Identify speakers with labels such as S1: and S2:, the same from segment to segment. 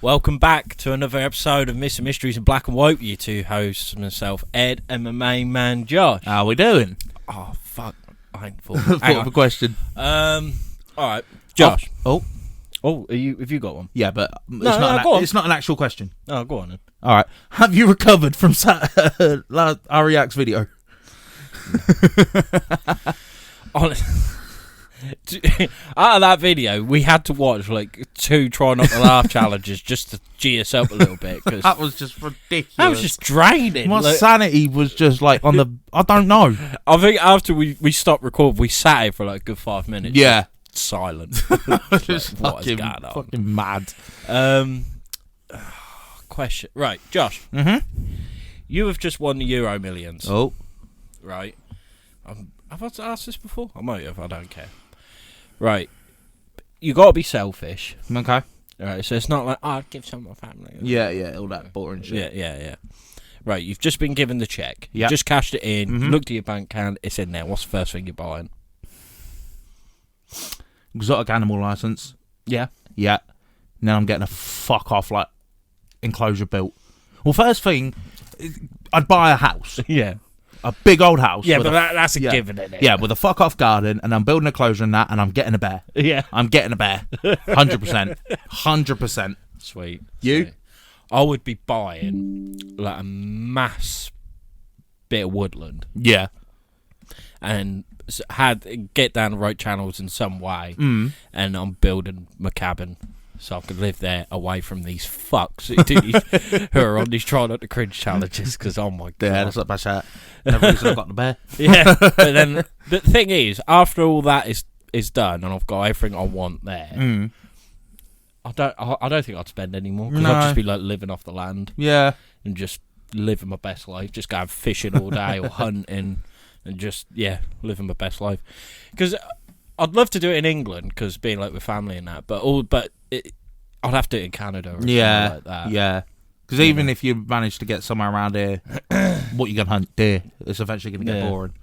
S1: Welcome back to another episode of Mr. Mysteries in Black and White with you two hosts, myself, Ed, and my main man, Josh.
S2: How we doing?
S1: Oh, fuck. I ain't
S2: Thought of a question.
S1: Alright, Josh.
S2: Oh,
S1: have you got one?
S2: yeah, but it's not an actual question.
S1: Oh, go on then.
S2: Alright. Have you recovered from Ariak's video?
S1: Out of that video, we had to watch like 2 try not to laugh challenges just to G us up a little bit. Cause
S2: that was just ridiculous.
S1: That was just draining.
S2: My sanity was just like on the... I don't know.
S1: I think after we stopped recording, we sat here for like a good 5 minutes.
S2: Yeah.
S1: Silent.
S2: Just fucking mad.
S1: Question. Right, Josh.
S2: Mm-hmm.
S1: You have just won the Euro Millions.
S2: Oh.
S1: Right. Have I asked this before? I might have. I don't care. Right. You got to be selfish.
S2: Okay.
S1: Right. So it's not like, I'd give some to my family.
S2: Yeah. All that boring shit.
S1: Yeah. Right. You've just been given the check.
S2: Yeah.
S1: You just cashed it in.
S2: Mm-hmm.
S1: Looked at your bank account. It's in there. What's the first thing you're buying?
S2: Exotic animal license.
S1: Yeah.
S2: Yeah. Now I'm getting a fuck off like enclosure built. Well, first thing, I'd buy a house.
S1: Yeah.
S2: A big old house.
S1: Yeah, but that's a given, isn't it?
S2: Yeah, with a fuck off garden, and I'm building a closure in that, and I'm getting a bear.
S1: Yeah.
S2: I'm getting a bear. 100%. 100%.
S1: Sweet.
S2: You?
S1: Sweet. I would be buying like a mass bit of woodland.
S2: Yeah.
S1: And get down the right channels in some way.
S2: Mm.
S1: And I'm building my cabin so I could live there away from these fucks who are on these try not to cringe challenges. Because oh my god,
S2: yeah, that's not bad shit. Never reason I got the bear.
S1: Yeah, but then the thing is, after all that is done, and I've got everything I want there.
S2: Mm.
S1: I don't think I'd spend any more because
S2: No.
S1: I'd just be like living off the land.
S2: Yeah.
S1: And just living my best life, just going fishing all day or hunting, and just living my best life. Because I'd love to do it in England, because being like with family and that, but I'd have to do it in Canada or something like that.
S2: Yeah. Because even if you manage to get somewhere around here, what you gonna hunt? Deer. It's eventually gonna get boring.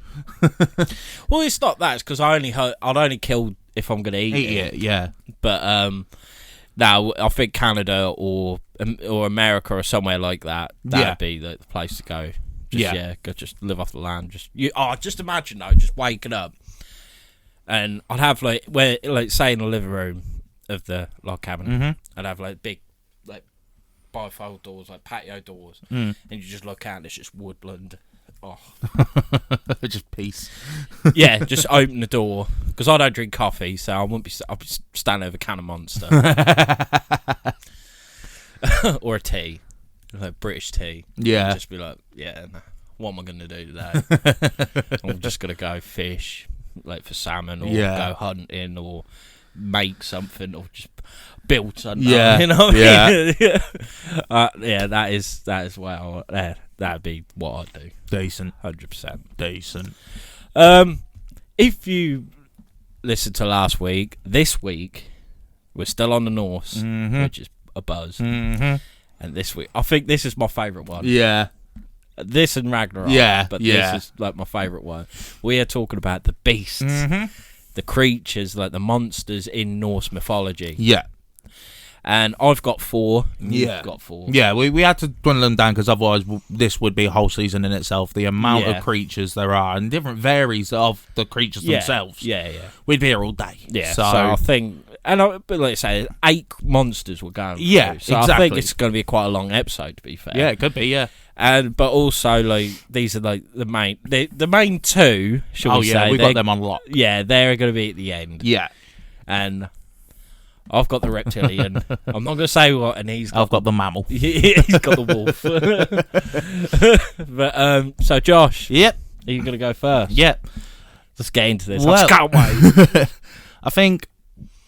S1: Well, it's not that. It's because I'd only kill if I'm gonna eat it.
S2: Yeah.
S1: But now I think Canada or America or somewhere like that. That'd be the place to go. Just live off the land. Just imagine though, just waking up, and I'd have say in the living room of the log cabin,
S2: mm-hmm.
S1: I'd have like big bifold doors, like patio doors,
S2: and
S1: you just look out and it's just woodland. Oh,
S2: just peace.
S1: Yeah, just open the door because I don't drink coffee, so I'll be standing over a can of Monster or a tea, like British tea.
S2: Yeah,
S1: and just be like, what am I gonna do today? I'm just gonna go fish, like for salmon, or go hunting, or make something, or just build something.
S2: Yeah,
S1: you know what I mean?
S2: Yeah.
S1: That is well. That'd be what I'd do.
S2: Decent.
S1: 100%.
S2: Decent.
S1: If you listened to last week, this week we're still on the Norse,
S2: mm-hmm.
S1: which is a buzz.
S2: Mm-hmm.
S1: And this week, I think this is my favourite one.
S2: Yeah.
S1: This and Ragnarok.
S2: Yeah.
S1: But this is like my favourite one. We are talking about the beasts,
S2: mm-hmm.
S1: the creatures, like the monsters in Norse mythology.
S2: Yeah.
S1: And I've got 4. And
S2: yeah.
S1: You've got 4.
S2: Yeah, we had to dwindle them down because otherwise this would be a whole season in itself. The amount of creatures there are and different varies of the creatures themselves.
S1: Yeah.
S2: We'd be here all day.
S1: Yeah. So I think, but like I say, 8 monsters we're going through.
S2: Yeah,
S1: so
S2: exactly.
S1: I think it's going to be quite a long episode, to be fair.
S2: Yeah, it could be. Yeah.
S1: But also like these are like the main 2. Shall we say?
S2: Oh yeah, we got them on lock.
S1: Yeah, they're going to be at the end.
S2: Yeah.
S1: And I've got the reptilian. I'm not going to say what, and
S2: I've got the mammal.
S1: He's got the wolf. But so Josh,
S2: yep,
S1: are you going to go first?
S2: Yep.
S1: Let's get into this.
S2: Well,
S1: I just can't wait.
S2: I think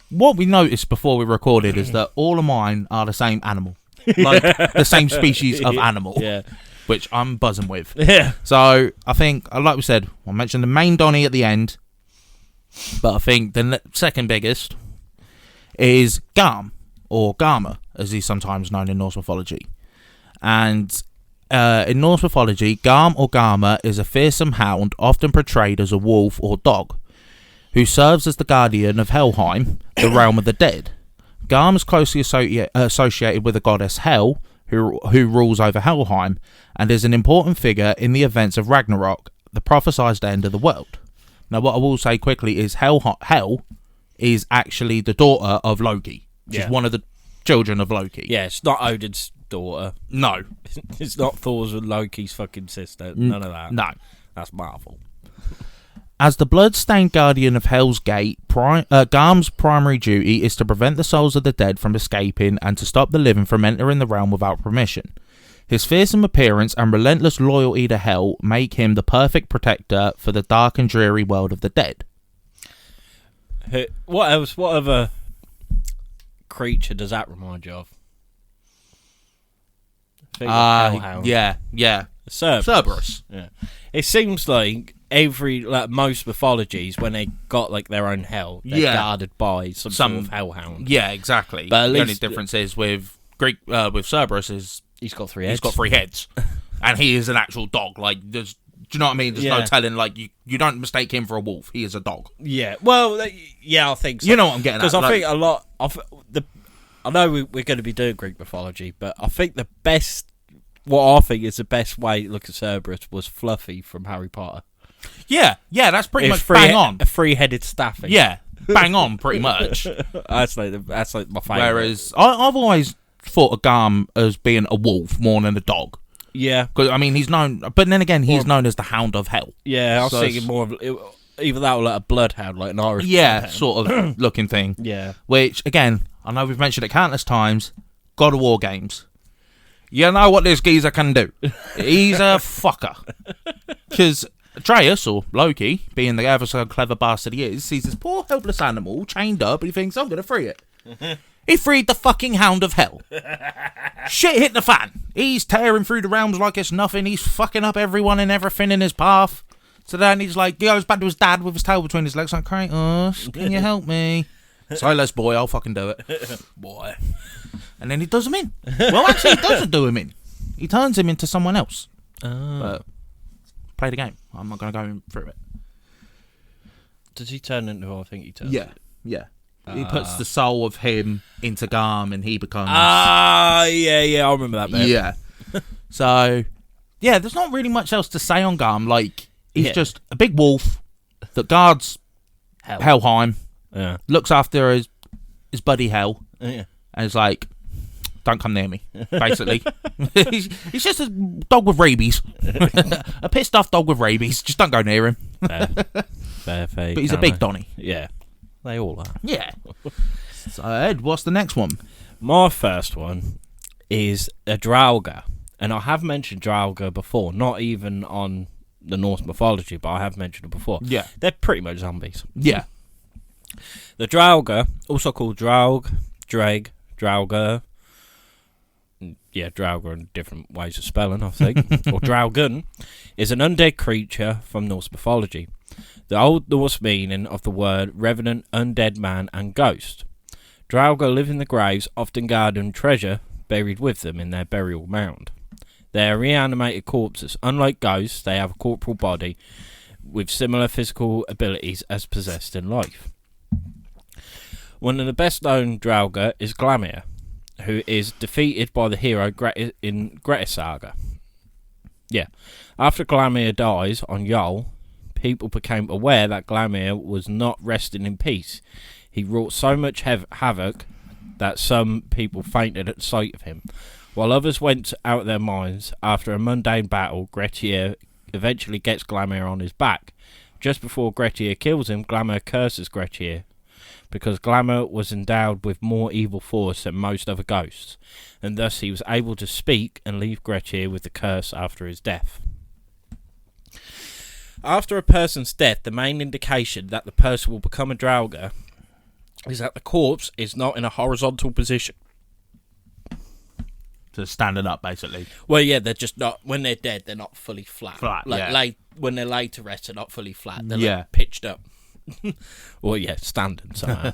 S2: what we noticed before we recorded is that all of mine are the same animal, like the same species of animal.
S1: Yeah.
S2: Which I'm buzzing with.
S1: Yeah.
S2: So I think, like we said, I mentioned the main Donnie at the end, but I think the second biggest is Garm, or Garma, as he's sometimes known in Norse mythology. And in Norse mythology, Garm or Garma is a fearsome hound, often portrayed as a wolf or dog, who serves as the guardian of Helheim, the realm of the dead. Garm is closely associated with the goddess Hel, who rules over Helheim, and is an important figure in the events of Ragnarok, the prophesied end of the world. Now, what I will say quickly is Hel is actually the daughter of Loki. She's one of the children of Loki.
S1: Yeah, it's not Odin's daughter.
S2: No.
S1: It's not Thor's and Loki's fucking sister. None of that.
S2: No.
S1: That's Marvel.
S2: As the blood-stained guardian of Hell's Gate, Garm's primary duty is to prevent the souls of the dead from escaping and to stop the living from entering the realm without permission. His fearsome appearance and relentless loyalty to Hel make him the perfect protector for the dark and dreary world of the dead.
S1: What else? What other creature does that remind you of?
S2: Yeah. Cerberus.
S1: Yeah. It seems like most mythologies, when they got like their own hell, they're guarded by some sort of hellhound.
S2: Yeah, exactly. But the only difference is with Cerberus is
S1: he's got 3 heads.
S2: He's got 3 heads, and he is an actual dog. Like, do you know what I mean? There's no telling. Like, you don't mistake him for a wolf. He is a dog.
S1: Yeah. Well, I think so.
S2: You know what I'm getting at?
S1: Because I think a lot of I know we're going to be doing Greek mythology, but I think what I think is the best way to look at Cerberus was Fluffy from Harry Potter.
S2: Yeah, that's pretty much bang on.
S1: A 3-headed staffy.
S2: Yeah, bang on, pretty much.
S1: That's like my favourite.
S2: Whereas I've always thought of Garm as being a wolf more than a dog.
S1: Yeah,
S2: because I mean he's known, but then again he's known as the Hound of Hell.
S1: Yeah, I was thinking more of either that or like a bloodhound, like an Irish.
S2: Yeah,
S1: bloodhound.
S2: sort of looking thing.
S1: Yeah,
S2: which again I know we've mentioned it countless times. God of War games. You know what this geezer can do? He's a fucker. Because Atreus, or Loki, being the ever so clever bastard he is, sees this poor helpless animal chained up and he thinks, I'm going to free it. He freed the fucking Hound of Hell. Shit hit the fan. He's tearing through the realms like it's nothing. He's fucking up everyone and everything in his path. So then he goes back to his dad with his tail between his legs like, Kratos, can you help me? Silas, boy, I'll fucking do it. Boy. And then he does him in. Well, actually, he doesn't do him in. He turns him into someone else. But play the game. I'm not going to go through it.
S1: Does he turn into who I think he turns?
S2: Yeah. He puts the soul of him into Garm and he becomes...
S1: yeah, I remember that bit.
S2: Yeah. So, yeah, there's not really much else to say on Garm. Like, he's just a big wolf that guards Helheim, looks after his buddy Hel, and is like, don't come near me, basically. he's just a dog with rabies. A pissed off dog with rabies. Just don't go near him.
S1: Fair.
S2: But he's a big Donny.
S1: Yeah. They all are.
S2: Yeah. So, Ed, what's the next one?
S1: My first one is a Draugr. And I have mentioned Draugr before, not even on the Norse mythology, but I have mentioned it before. Yeah. They're pretty much zombies.
S2: Yeah.
S1: The Draugr, also called Draug, Draugr. Yeah, Draugr in different ways of spelling, I think. Or Draugun, is an undead creature from Norse mythology. The Old Norse meaning of the word revenant, undead man, and ghost. Draugr live in the graves, often guarding treasure buried with them in their burial mound. They are reanimated corpses. Unlike ghosts, they have a corporal body with similar physical abilities as possessed in life. One of the best known Draugr is Glamir, who is defeated by the hero in Grettir Saga. Yeah. After Glamir dies on Yol, people became aware that Glamir was not resting in peace. He wrought so much havoc that some people fainted at sight of him, while others went out of their minds. After a mundane battle, Grettir eventually gets Glamir on his back. Just before Grettir kills him, Glamir curses Grettir, because Glamir was endowed with more evil force than most other ghosts, and thus he was able to speak and leave Grettir with the curse after his death. After a person's death, the main indication that the person will become a Draugr is that the corpse is not in a horizontal position.
S2: So standing up, basically.
S1: Well, yeah, they're just not, when they're dead, they're not fully flat. When they're laid to rest, they're not fully flat. They're like pitched up. Well, yeah, standing somehow.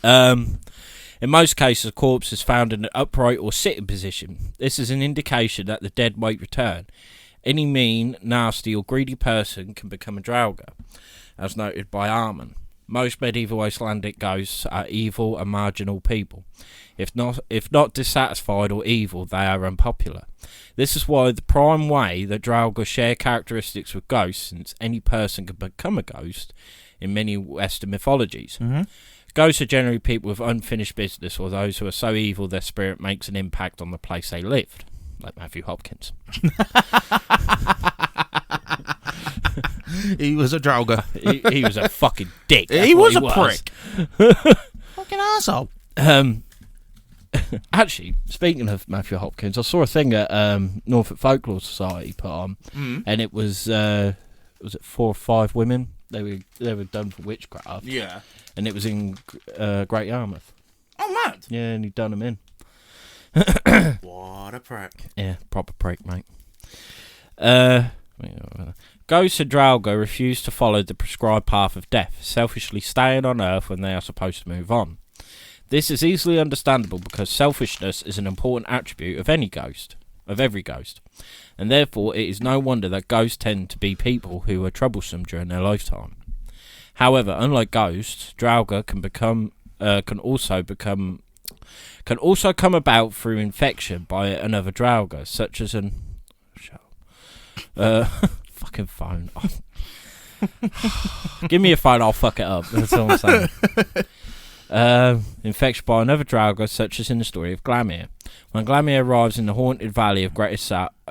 S1: In most cases, a corpse is found in an upright or sitting position. This is an indication that the dead might return. Any mean, nasty, or greedy person can become a Draugr, as noted by Arman. Most medieval Icelandic ghosts are evil and marginal people. If not dissatisfied or evil, they are unpopular. This is why the prime way that Draugr share characteristics with ghosts, since any person can become a ghost in many Western mythologies.
S2: Mm-hmm.
S1: Ghosts are generally people with unfinished business, or those who are so evil their spirit makes an impact on the place they lived, like Matthew Hopkins.
S2: He was a Draugr.
S1: he was a fucking dick.
S2: He was a prick. Fucking asshole.
S1: Actually, speaking of Matthew Hopkins, I saw a thing at Norfolk Folklore Society put on, and it was it 4 or 5 women? They were done for witchcraft.
S2: Yeah.
S1: And it was in Great Yarmouth.
S2: Oh, mad.
S1: Yeah, and he'd done them in.
S2: What a prick.
S1: Yeah, proper prick, mate. Ghosts and Draugr refuse to follow the prescribed path of death, selfishly staying on Earth when they are supposed to move on. This is easily understandable because selfishness is an important attribute of every ghost, and therefore it is no wonder that ghosts tend to be people who are troublesome during their lifetime. However, unlike ghosts, Draugr can also come about through infection by another Draugr, such as an fucking phone. Give me a phone, I'll fuck it up. That's all I'm saying. Infection by another Draugr, such as in the story of Glamir. When Glamir arrives in the haunted valley of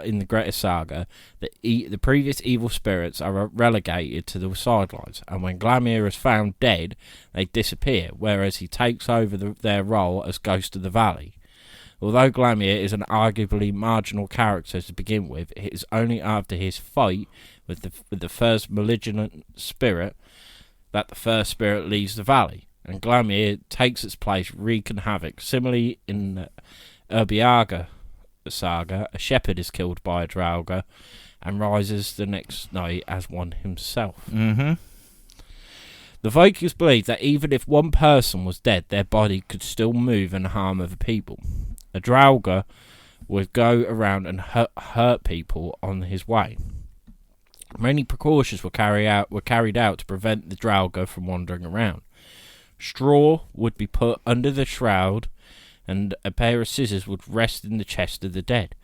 S1: in the Grettir Saga, the previous evil spirits are relegated to the sidelines, and when Glamir is found dead, they disappear, whereas he takes over their role as Ghost of the Valley. Although Glamir is an arguably marginal character to begin with, it is only after his fight with the first malignant spirit that the first spirit leaves the valley, and Glamir takes its place, wreaking havoc. Similarly, in the Urbiaga saga, a shepherd is killed by a Draugr and rises the next night as one himself.
S2: Mm-hmm.
S1: The Vikings believed that even if one person was dead, their body could still move and harm other people. A Draugr would go around and hurt people on his way. Many precautions were carried out to prevent the Draugr from wandering around. Straw would be put under the shroud, and a pair of scissors would rest in the chest of the dead.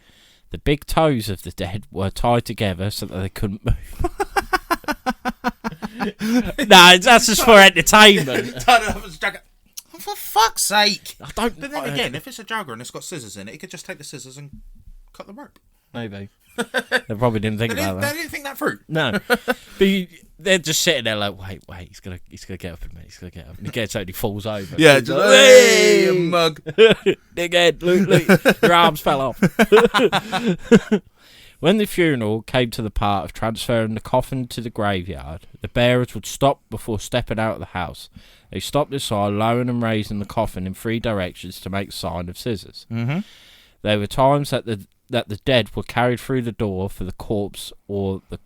S1: The big toes of the dead were tied together so that they couldn't move. Nah, that's just for entertainment.
S2: For fuck's sake!
S1: I don't.
S2: But then again, if it's a Draugr and it's got scissors in it, he could just take the scissors and cut the rope.
S1: Maybe. They probably didn't think about that.
S2: They didn't think that through.
S1: No. But they're just sitting there like, wait, he's gonna get up in me. He's gonna get up. And he gets out and he falls over.
S2: Yeah, just like, hey, mug.
S1: Dickhead, look, your arms fell off. When the funeral came to the part of transferring the coffin to the graveyard, the bearers would stop before stepping out of the house. They stopped aside, lowering and raising the coffin in 3 directions to make sign of scissors.
S2: Mm-hmm.
S1: There were times that the dead were carried through the door for the corpse or the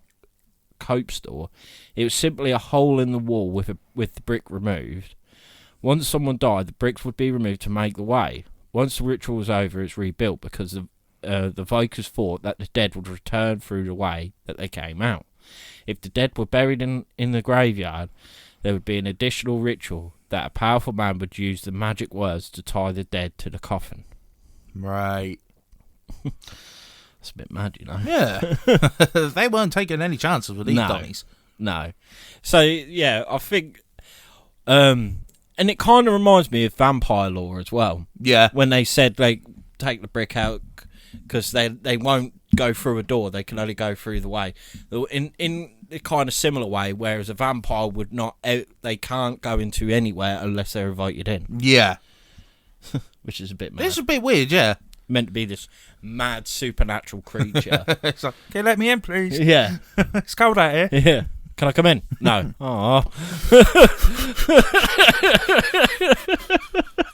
S1: copse door. It was simply a hole in the wall with the brick removed. Once someone died, the bricks would be removed to make the way. Once the ritual was over, it's rebuilt because the Vikings thought that the dead would return through the way that they came out. If the dead were buried in the graveyard, there would be an additional ritual that a powerful man would use the magic words to tie the dead to the coffin.
S2: Right.
S1: That's a bit mad, you know.
S2: Yeah. They weren't taking any chances with these dummies.
S1: No. So, yeah, I think... and it kind of reminds me of vampire lore as well.
S2: Yeah.
S1: When they said, like, take the brick out because they won't go through a door. They can only go through the way. In a kind of similar way, whereas a vampire would not... They can't go into anywhere unless they're invited in.
S2: Yeah.
S1: Which is a bit mad.
S2: It's a bit weird, yeah.
S1: Meant to be this mad supernatural creature.
S2: It's like, can you let me in, please?
S1: Yeah.
S2: It's cold out here.
S1: Yeah. Can I come in? No. Aww.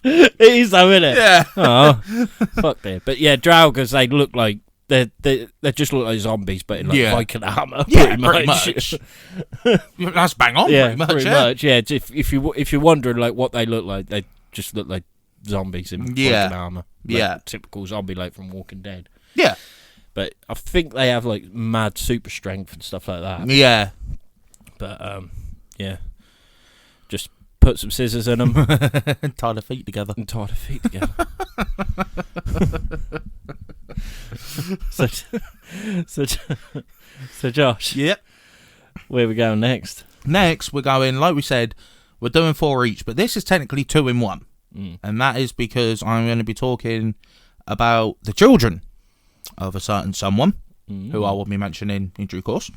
S1: It is though, isn't it?
S2: Yeah.
S1: Oh, fuck there. But yeah, Draugrs, they look like they just look like zombies, but in like Viking armor.
S2: Yeah, pretty much. That's bang on.
S1: Yeah,
S2: pretty much.
S1: Yeah. If you're wondering like what they look like, they just look like zombies in Viking armor. Like typical zombie like from Walking Dead.
S2: Yeah.
S1: But I think they have like mad super strength and stuff like that.
S2: Yeah.
S1: But yeah. Just put some scissors in them.
S2: And tie the feet together.
S1: So Josh.
S2: Yep.
S1: Where we going next?
S2: Next, we're going, like we said, we're doing 4 each, but this is technically 2 in 1. And that is because I'm going to be talking about the children of a certain someone who I will be mentioning in due course.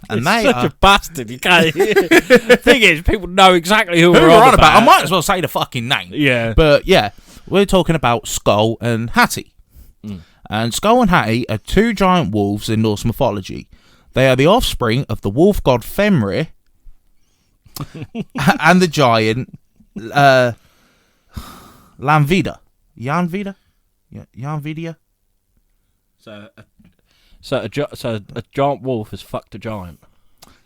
S2: And they
S1: such
S2: are
S1: a bastard. You can't. Thing is, people know exactly who
S2: we're
S1: we're on
S2: about. I might as well say the fucking name.
S1: Yeah.
S2: But yeah, we're talking about Skull and Hattie. And Skull and Hattie are 2 giant wolves in Norse mythology. They are the offspring of the wolf god Fenrir and the giant Lanvida. Janvidia?
S1: So a giant wolf has fucked a giant.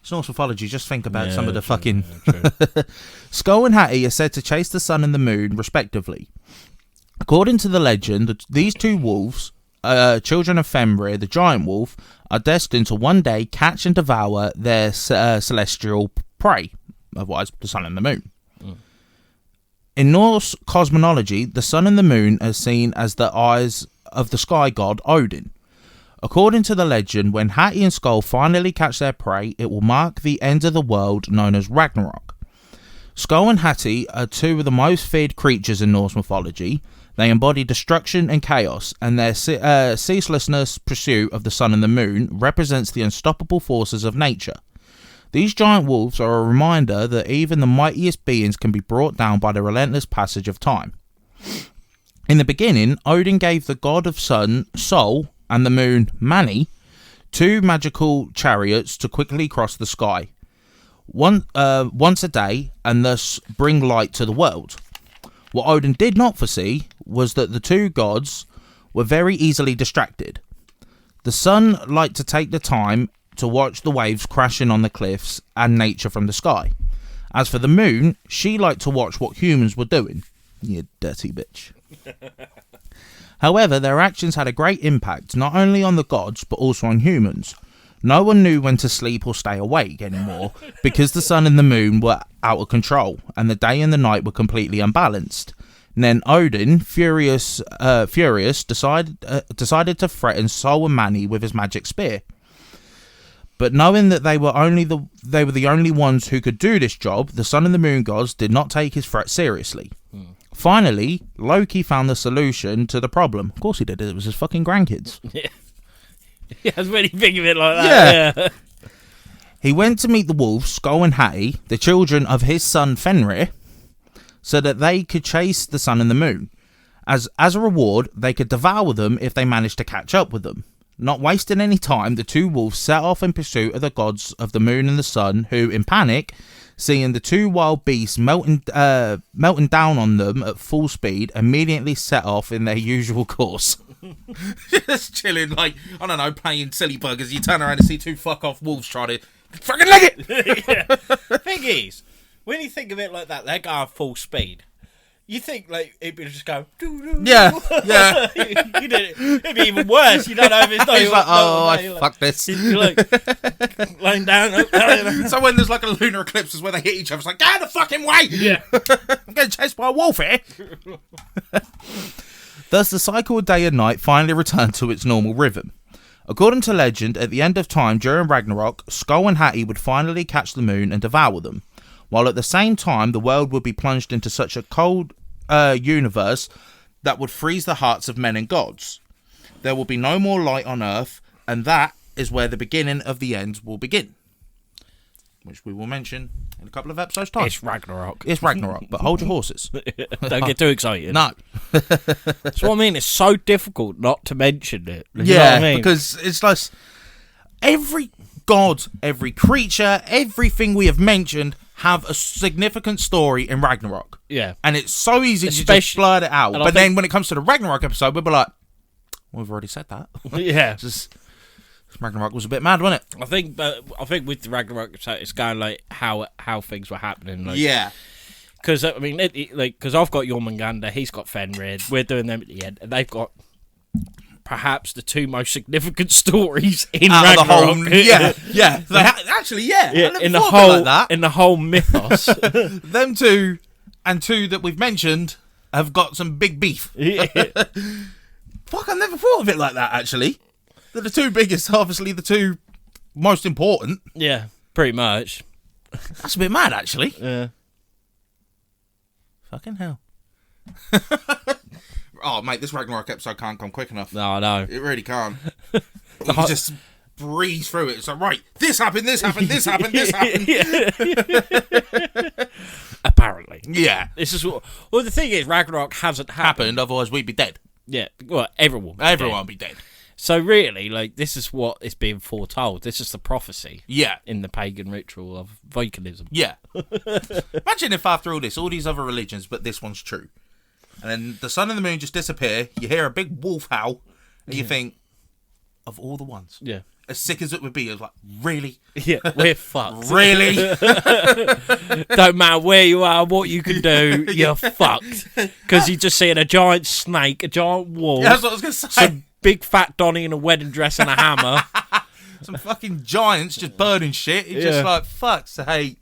S2: It's Norse mythology. Just think about some of the fucking... Yeah, Skull and Hattie are said to chase the sun and the moon, respectively. According to the legend, these 2 wolves, children of Fenrir, the giant wolf, are destined to one day catch and devour their celestial prey, otherwise the sun and the moon. In Norse cosmology, the sun and the moon are seen as the eyes of the sky god Odin. According to the legend, when Hattie and Skull finally catch their prey, it will mark the end of the world, known as Ragnarok. Skull and Hattie are 2 of the most feared creatures in Norse mythology. They embody destruction and chaos, and their ceaselessness pursuit of the sun and the moon represents the unstoppable forces of nature. These giant wolves are a reminder that even the mightiest beings can be brought down by the relentless passage of time. In the beginning, Odin gave the god of sun, Sol, and the moon, Mani, 2 magical chariots to quickly cross the sky, once a day, and thus bring light to the world. What Odin did not foresee was that the 2 gods were very easily distracted. The sun liked to take the time to watch the waves crashing on the cliffs and nature from the sky. As for the moon, she liked to watch what humans were doing. You dirty bitch. However, their actions had a great impact, not only on the gods, but also on humans. No one knew when to sleep or stay awake anymore, because the sun and the moon were out of control, and the day and the night were completely unbalanced. And then Odin, furious, decided to threaten Sol and Mani with his magic spear. But knowing that they were the only ones who could do this job, the sun and the moon gods did not take his threat seriously. Finally, Loki found the solution to the problem. Of course he did. It was his fucking grandkids.
S1: Yeah, I was really thinking of it like that. Yeah.
S2: He went to meet the wolves, Skull and Hattie, the children of his son Fenrir, so that they could chase the sun and the moon. As a reward, they could devour them if they managed to catch up with them. Not wasting any time, the 2 wolves set off in pursuit of the gods of the moon and the sun, who, in panic, seeing the 2 wild beasts melting down on them at full speed, immediately set off in their usual course. Just chilling, like, I don't know, playing silly buggers. You turn around and see 2 fuck-off wolves trying to fucking leg it!
S1: Yeah. Thing is, when you think of it like that, they're going full speed. You think, like, it'd be just go...
S2: Yeah.
S1: It'd be even worse. You don't know if it's not...
S2: He's like, fuck this.
S1: You're like, laying down.
S2: So when there's like a lunar eclipse where they hit each other, it's like, get out of the fucking way!
S1: Yeah.
S2: I'm getting chased by a wolf here! Thus, the cycle of day and night finally returned to its normal rhythm. According to legend, at the end of time during Ragnarok, Skull and Hattie would finally catch the moon and devour them, while at the same time the world would be plunged into such a cold universe that would freeze the hearts of men and gods. There will be no more light on Earth, and that is where the beginning of the end will begin, which we will mention in a couple of episodes' time.
S1: It's Ragnarok.
S2: It's Ragnarok, but hold your horses.
S1: Don't get too excited.
S2: No.
S1: That's what I mean. It's so difficult not to mention it. You
S2: yeah,
S1: know what I mean?
S2: Because it's like every god, every creature, everything we have mentioned have a significant story in Ragnarok.
S1: Yeah.
S2: And it's so easy to just blurt it out. But then when it comes to the Ragnarok episode, we'll be like, we've already said that.
S1: Yeah.
S2: Ragnarok was a bit mad, wasn't it?
S1: I think with the Ragnarok episode, it's kind of like how things were happening. Like,
S2: yeah.
S1: Because, I mean, because I've got Jormungandr, he's got Fenrir, we're doing them at the end, and they've got perhaps the 2 most significant stories in Ragnarok.
S2: Yeah. They actually, yeah.
S1: In the whole
S2: like that.
S1: in the whole mythos.
S2: Them two and two that we've mentioned have got some big beef.
S1: Yeah.
S2: Fuck, I never thought of it like that, actually. They're the two biggest, obviously the two most important.
S1: Yeah, pretty much.
S2: That's a bit mad, actually.
S1: Yeah.
S2: Fucking hell. Oh, mate, this Ragnarok episode can't come quick enough.
S1: No, I know.
S2: It really can't. You just breeze through it. It's like, right, this happened, this happened, this happened, this happened.
S1: Apparently.
S2: Yeah.
S1: This is what... Well, the thing is, Ragnarok hasn't happened.
S2: Otherwise we'd be dead.
S1: Yeah, well, everyone
S2: Everyone would be dead.
S1: So really, like, this is what is being foretold. This is the prophecy.
S2: Yeah.
S1: In the pagan ritual of Vikingism.
S2: Yeah. Imagine if after all this, all these other religions, but this one's true. And then the sun and the moon just disappear, you hear a big wolf howl, and you think, of all the ones.
S1: Yeah.
S2: As sick as it would be, it was like, really?
S1: Yeah, we're fucked.
S2: Really?
S1: Don't matter where you are, what you can do, you're fucked. Because you're just seeing a giant snake, a giant wolf.
S2: Yeah, that's what I was going to say.
S1: Some big fat Donny in a wedding dress and a hammer.
S2: Some fucking giants just burning shit. It's just like, fuck's sake.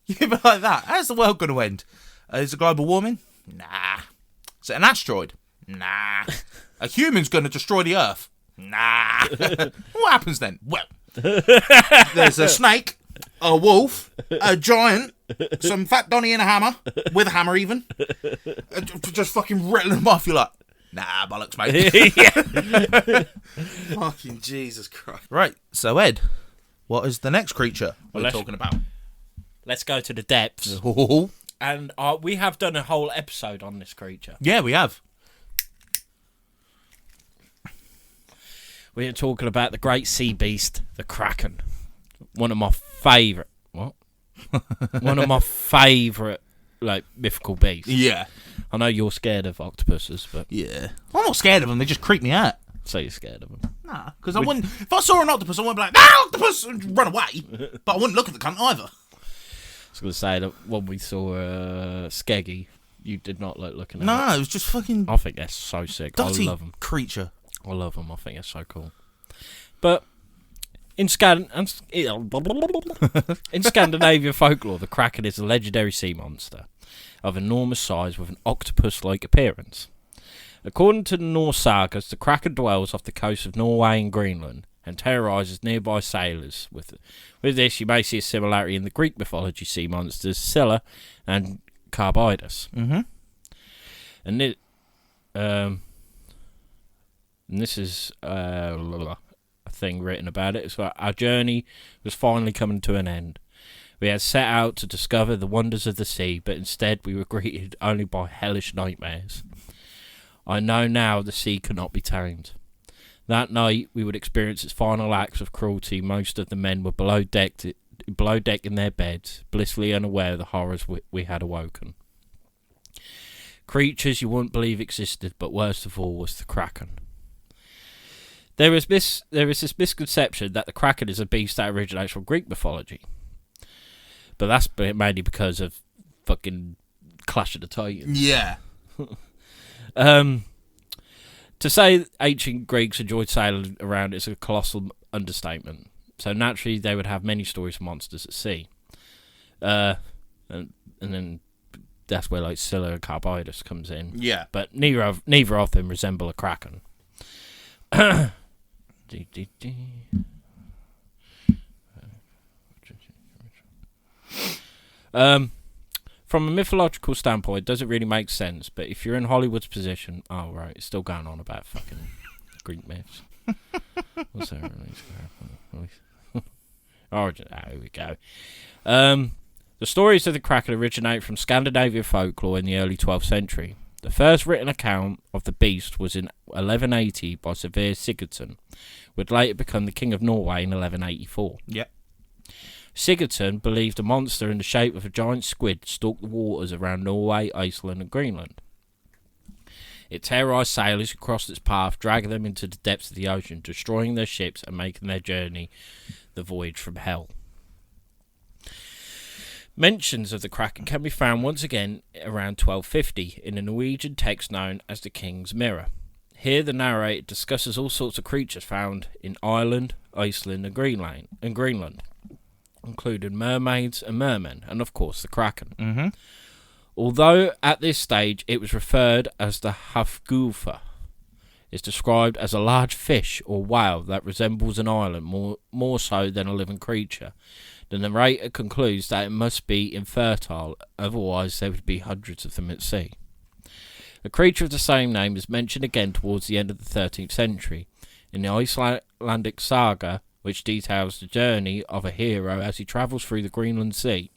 S2: You'd be like that. How's the world going to end? Is it global warming? Nah. Is it an asteroid? Nah. A human's going to destroy the Earth? Nah. What happens then? Well, there's a snake, a wolf, a giant, some fat Donny in a hammer, with a hammer even, just fucking rattling them off. You're like, nah, bollocks, mate. Fucking Jesus Christ. Right, so Ed, what is the next creature we're talking about?
S1: Let's go to the depths.
S2: Ooh.
S1: And we have done a whole episode on this creature.
S2: Yeah, we have.
S1: We're talking about the great sea beast, the Kraken. One of my favourite... What? One of my favourite, like, mythical beasts.
S2: Yeah.
S1: I know you're scared of octopuses, but...
S2: Yeah. I'm not scared of them, they just creep me out.
S1: So you're scared of them.
S2: Nah, because I wouldn't... If I saw an octopus, I wouldn't be like, ah, octopus! And run away. But I wouldn't look at the cunt either.
S1: I was going to say that when we saw Skeggy, you did not like looking at it.
S2: No, it was just fucking...
S1: I think they're so sick.
S2: Dirty
S1: I love them.
S2: Creature.
S1: I love them. I think they're so cool. But in Scandinavian folklore, the Kraken is a legendary sea monster of enormous size with an octopus-like appearance. According to the Norse sagas, the Kraken dwells off the coast of Norway and Greenland and terrorises nearby sailors. With this, you may see a similarity in the Greek mythology sea monsters Scylla and Charybdis.
S2: Mm-hmm.
S1: And this is a thing written about it. It's like, our journey was finally coming to an end. We had set out to discover the wonders of the sea, but instead we were greeted only by hellish nightmares. I know now the sea cannot be tamed. That night we would experience its final acts of cruelty. Most of the men were below deck in their beds, blissfully unaware of the horrors we had awoken. Creatures you wouldn't believe existed, but worst of all was the Kraken. There is this misconception that the Kraken is a beast that originates from Greek mythology. But that's mainly because of fucking Clash of the Titans.
S2: Yeah.
S1: To say ancient Greeks enjoyed sailing around is a colossal understatement. So naturally they would have many stories of monsters at sea. And then that's where like Scylla and Charybdis comes in.
S2: Yeah.
S1: But neither of them resemble a Kraken. From a mythological standpoint, it doesn't really make sense, but if you're in Hollywood's position... Oh, right, it's still going on about fucking Greek myths. What's that? Origin. Here we go. The stories of the Kraken originate from Scandinavian folklore in the early 12th century. The first written account of the beast was in 1180 by Sverrir Sigurdsson, who would later become the King of Norway in 1184.
S2: Yep.
S1: Sigurdsson believed a monster in the shape of a giant squid stalked the waters around Norway, Iceland and Greenland. It terrorised sailors who crossed its path, dragging them into the depths of the ocean, destroying their ships and making their journey the voyage from hell. Mentions of the Kraken can be found once again around 1250 in a Norwegian text known as the King's Mirror. Here the narrator discusses all sorts of creatures found in Ireland, Iceland and Greenland. including mermaids and mermen, and of course the kraken.
S2: Mm-hmm.
S1: Although at this stage it was referred as the Hafgufa, it's described as a large fish or whale that resembles an island more so than a living creature. The narrator concludes that it must be infertile, otherwise there would be hundreds of them at sea. A creature of the same name is mentioned again towards the end of the 13th century in the Icelandic saga, which details the journey of a hero as he travels through the Greenland Sea.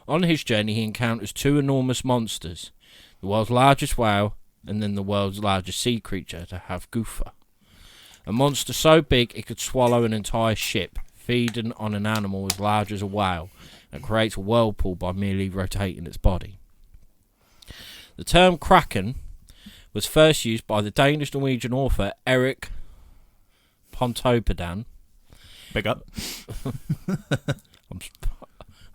S1: On his journey he encounters two enormous monsters, the world's largest whale and then the world's largest sea creature, the Hafgufa. A monster so big it could swallow an entire ship, feeding on an animal as large as a whale, and creates a whirlpool by merely rotating its body. The term kraken was first used by the Danish-Norwegian author Erik Pontoppidan.
S2: Big up.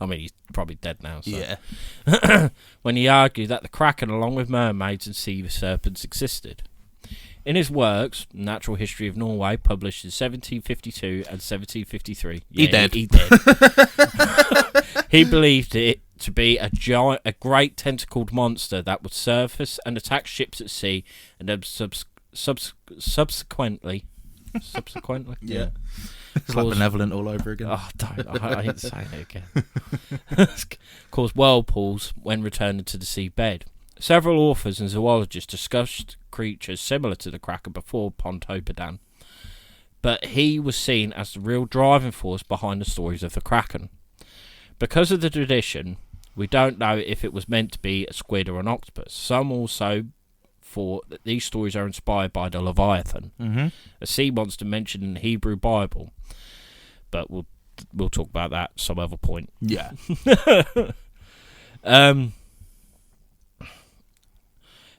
S1: I mean, he's probably dead now. So.
S2: Yeah.
S1: When he argued that the kraken, along with mermaids and sea serpents, existed. In his works, Natural History of Norway, published in 1752 and 1753,
S2: He did.
S1: He did. He believed it to be a great tentacled monster that would surface and attack ships at sea, and then subsequently,
S2: yeah. It's like benevolent all over again.
S1: Oh, don't. I hate saying it again. Cause whirlpools when returning to the seabed. Several authors and zoologists discussed creatures similar to the kraken before Pontoppidan, but he was seen as the real driving force behind the stories of the kraken. Because of the tradition, we don't know if it was meant to be a squid or an octopus. Some also thought that these stories are inspired by the Leviathan, a sea monster mentioned in the Hebrew Bible. But we'll talk about that some other point.
S2: Yeah.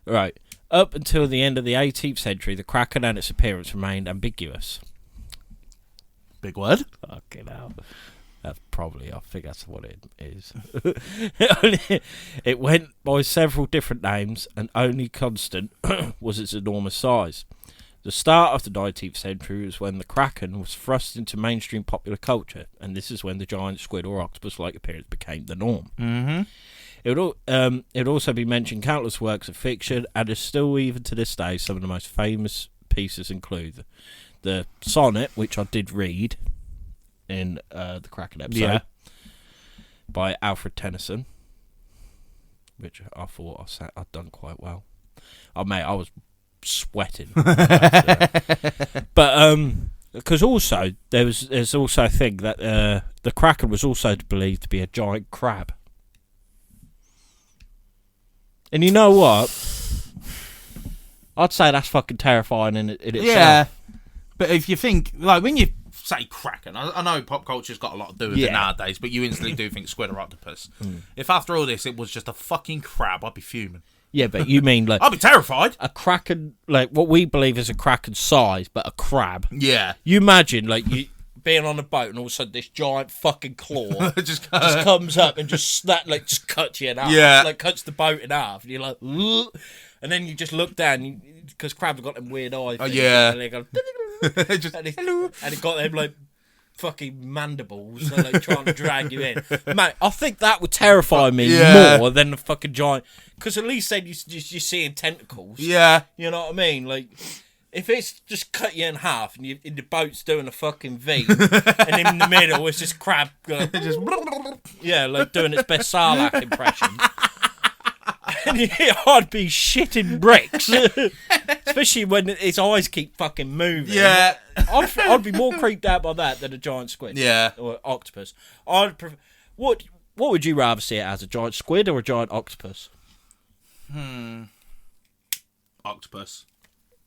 S1: Right. Up until the end of the 18th century, the kraken and its appearance remained ambiguous.
S2: Big word.
S1: Fucking hell. That's probably, I think that's what it is. It went by several different names, and only constant was its enormous size. The start of the 19th century was when the kraken was thrust into mainstream popular culture, and this is when the giant squid or octopus-like appearance became the norm.
S2: Mm-hmm.
S1: It would also be mentioned in countless works of fiction, and is still, even to this day, some of the most famous pieces include the sonnet, which I did read in the Kraken episode, by Alfred Tennyson, which I thought I'd done quite well. Oh, mate, I was sweating. But because also there's also a thing that the Kraken was also believed to be a giant crab. And you know what? I'd say that's fucking terrifying in itself.
S2: Yeah, but if you think, like, when you say kraken, I know pop culture's got a lot to do with it nowadays, but you instantly do think squid or octopus. If after all this it was just a fucking crab, I'd be fuming.
S1: Yeah, but you mean like
S2: I'd be terrified.
S1: A kraken, like what we believe is a kraken size, but a crab.
S2: Yeah.
S1: You imagine like you being on a boat and all of a sudden this giant fucking claw just comes up and just just cuts you in half.
S2: Yeah.
S1: Like cuts the boat in half, and you're like, ugh. And then you just look down because crabs have got them weird eyes.
S2: Oh yeah.
S1: And they go,
S2: just,
S1: and it got them like fucking mandibles, and like trying to drag you in. Mate, I think that would terrify me more than the fucking giant. Because at least then you're seeing tentacles.
S2: Yeah.
S1: You know what I mean? Like, if it's just cut you in half and the boat's doing a fucking V, and in the middle it's just crab going, just like doing its best Sarlacc impression. And I'd be shitting bricks, especially when its eyes keep fucking moving.
S2: Yeah,
S1: I'd be more creeped out by that than a giant squid.
S2: Yeah,
S1: or octopus. What would you rather see it as, a giant squid or a giant octopus?
S2: Octopus.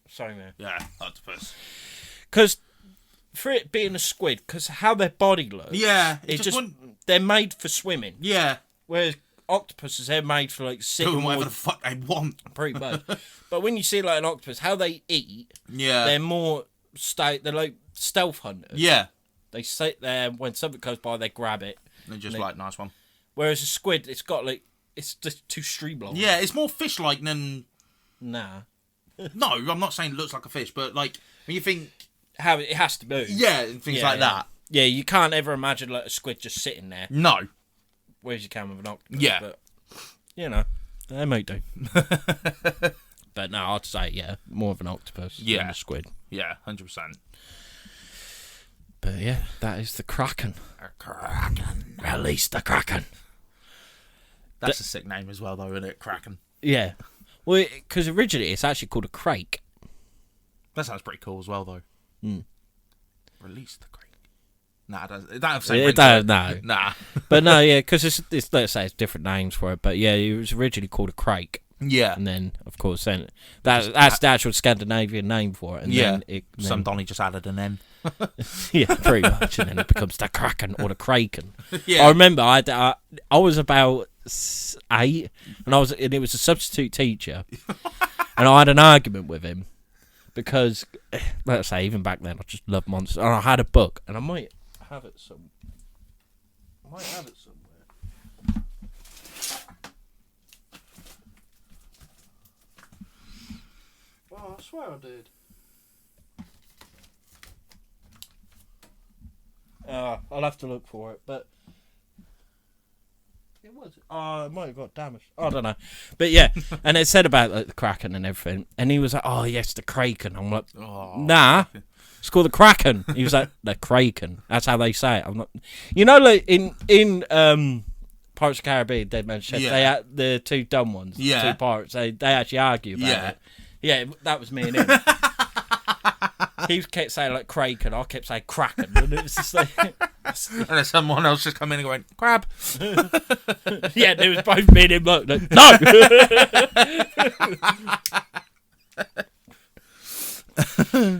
S1: Sorry, man.
S2: Yeah, octopus.
S1: Because for it being a squid, because how their body looks, they're made for swimming.
S2: Yeah,
S1: whereas octopuses, they're made for like sitting,
S2: doing whatever the fuck they want,
S1: pretty much. But when you see like an octopus, how they eat, they're more they're like stealth hunters.
S2: Yeah,
S1: they sit there, when something goes by, they grab it.
S2: They're just like, nice one.
S1: Whereas a squid, it's just too streamlined.
S2: Yeah, it's more fish-like than.
S1: Nah.
S2: No, I'm not saying it looks like a fish, but like when you think
S1: how it has to move.
S2: Yeah, things like that.
S1: Yeah, you can't ever imagine like a squid just sitting there.
S2: No.
S1: Whereas you can with an octopus.
S2: Yeah.
S1: But, you know, they might do. But no, I'd say, yeah, more of an octopus than a squid.
S2: Yeah, 100%.
S1: But yeah, that is the Kraken.
S2: Kraken.
S1: Release the Kraken.
S2: That's a sick name as well, though, isn't it? Kraken.
S1: Yeah. Well, because originally it's actually called a crake.
S2: That sounds pretty cool as well, though.
S1: Mm.
S2: Release the crake. Nah, it don't have the
S1: It
S2: same
S1: no.
S2: Nah.
S1: But no, yeah, because it's, let's say it's different names for it. But yeah, it was originally called a crake.
S2: Yeah.
S1: And then, of course, then that's the actual Scandinavian name for it. And then
S2: some Donny just added an N.
S1: Yeah, pretty much. And then it becomes the Kraken or the Kraken.
S2: Yeah.
S1: I remember I was about 8, and it was a substitute teacher, and I had an argument with him because, let's say, even back then, I just loved monsters. And I had a book, and I might have it somewhere. Oh, I swear I did. I'll have to look for it, but it was. Oh, it might have got damaged. I don't know, but yeah, and it said about like, the Kraken and everything, and he was like, "Oh yes, the Kraken." I'm like, "Nah, it's called the Kraken." He was like, "The Kraken." That's how they say it. I'm not, you know, like in Pirates of the Caribbean, Dead Man's Chest, they had the two dumb ones, the two pirates. They actually argue about it. Yeah, that was me and him. He kept saying like Kraken, I kept saying Kraken, and it was just like,
S2: and then someone else just come in and went crab.
S1: Yeah, it was both me and him like no.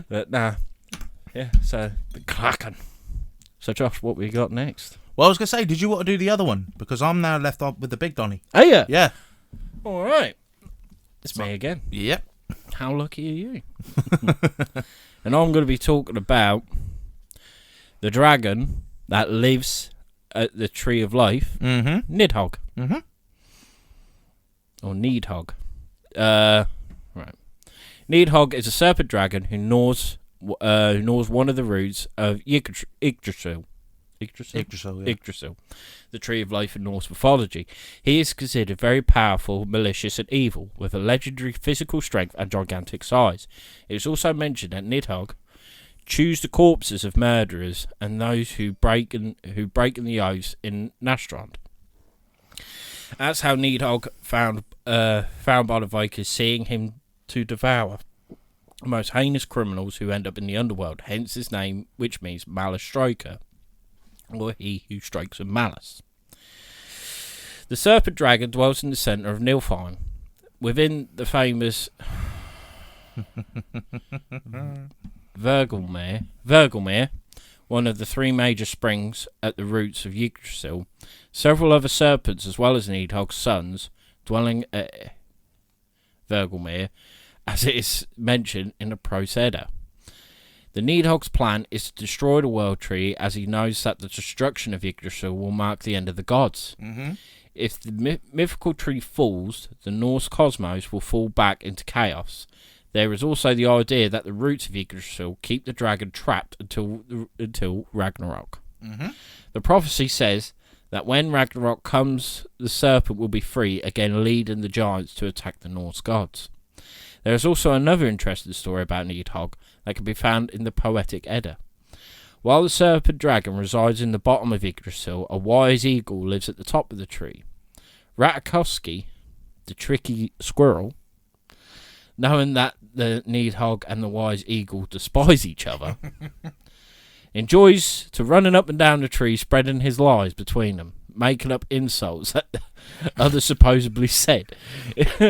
S1: But nah, yeah. So the Kraken. So Josh, what we got next?
S2: Well, I was gonna say, did you want to do the other one? Because I'm now left up with the big Donny.
S1: Oh yeah,
S2: yeah.
S1: All right, it's me again.
S2: Yep.
S1: How lucky are you? And I'm going to be talking about the dragon that lives at the Tree of Life, Nidhogg.
S2: Mm-hmm.
S1: Or Needhogg. Right. Nidhogg is a serpent dragon who gnaws one of the roots of Yggdrasil. Yggdrasil, the Tree of Life in Norse mythology. He is considered very powerful, malicious, and evil, with a legendary physical strength and gigantic size. It is also mentioned that Nidhogg chews the corpses of murderers and those who break in the oaths in Nastrand. That's how Nidhogg found by the Vikings, seeing him to devour the most heinous criminals who end up in the underworld. Hence his name, which means Malice Striker, or he who strikes with malice. The serpent dragon dwells in the centre of Nilfheim, within the famous Vergelmere, one of the 3 major springs at the roots of Yggdrasil. Several other serpents, as well as Nidhogg's sons, dwelling at Vergelmere, as it is mentioned in the Prose Edda. The Nidhogg's plan is to destroy the World Tree, as he knows that the destruction of Yggdrasil will mark the end of the gods.
S2: Mm-hmm.
S1: If the mythical tree falls, the Norse cosmos will fall back into chaos. There is also the idea that the roots of Yggdrasil keep the dragon trapped until Ragnarok.
S2: Mm-hmm.
S1: The prophecy says that when Ragnarok comes, the serpent will be free, again leading the giants to attack the Norse gods. There is also another interesting story about Nidhogg that can be found in the Poetic Edda. While the serpent dragon resides in the bottom of Yggdrasil, a wise eagle lives at the top of the tree. Ratakowski, the tricky squirrel, knowing that the Nidhogg and the wise eagle despise each other, enjoys to running up and down the tree, spreading his lies between them, making up insults that others supposedly said.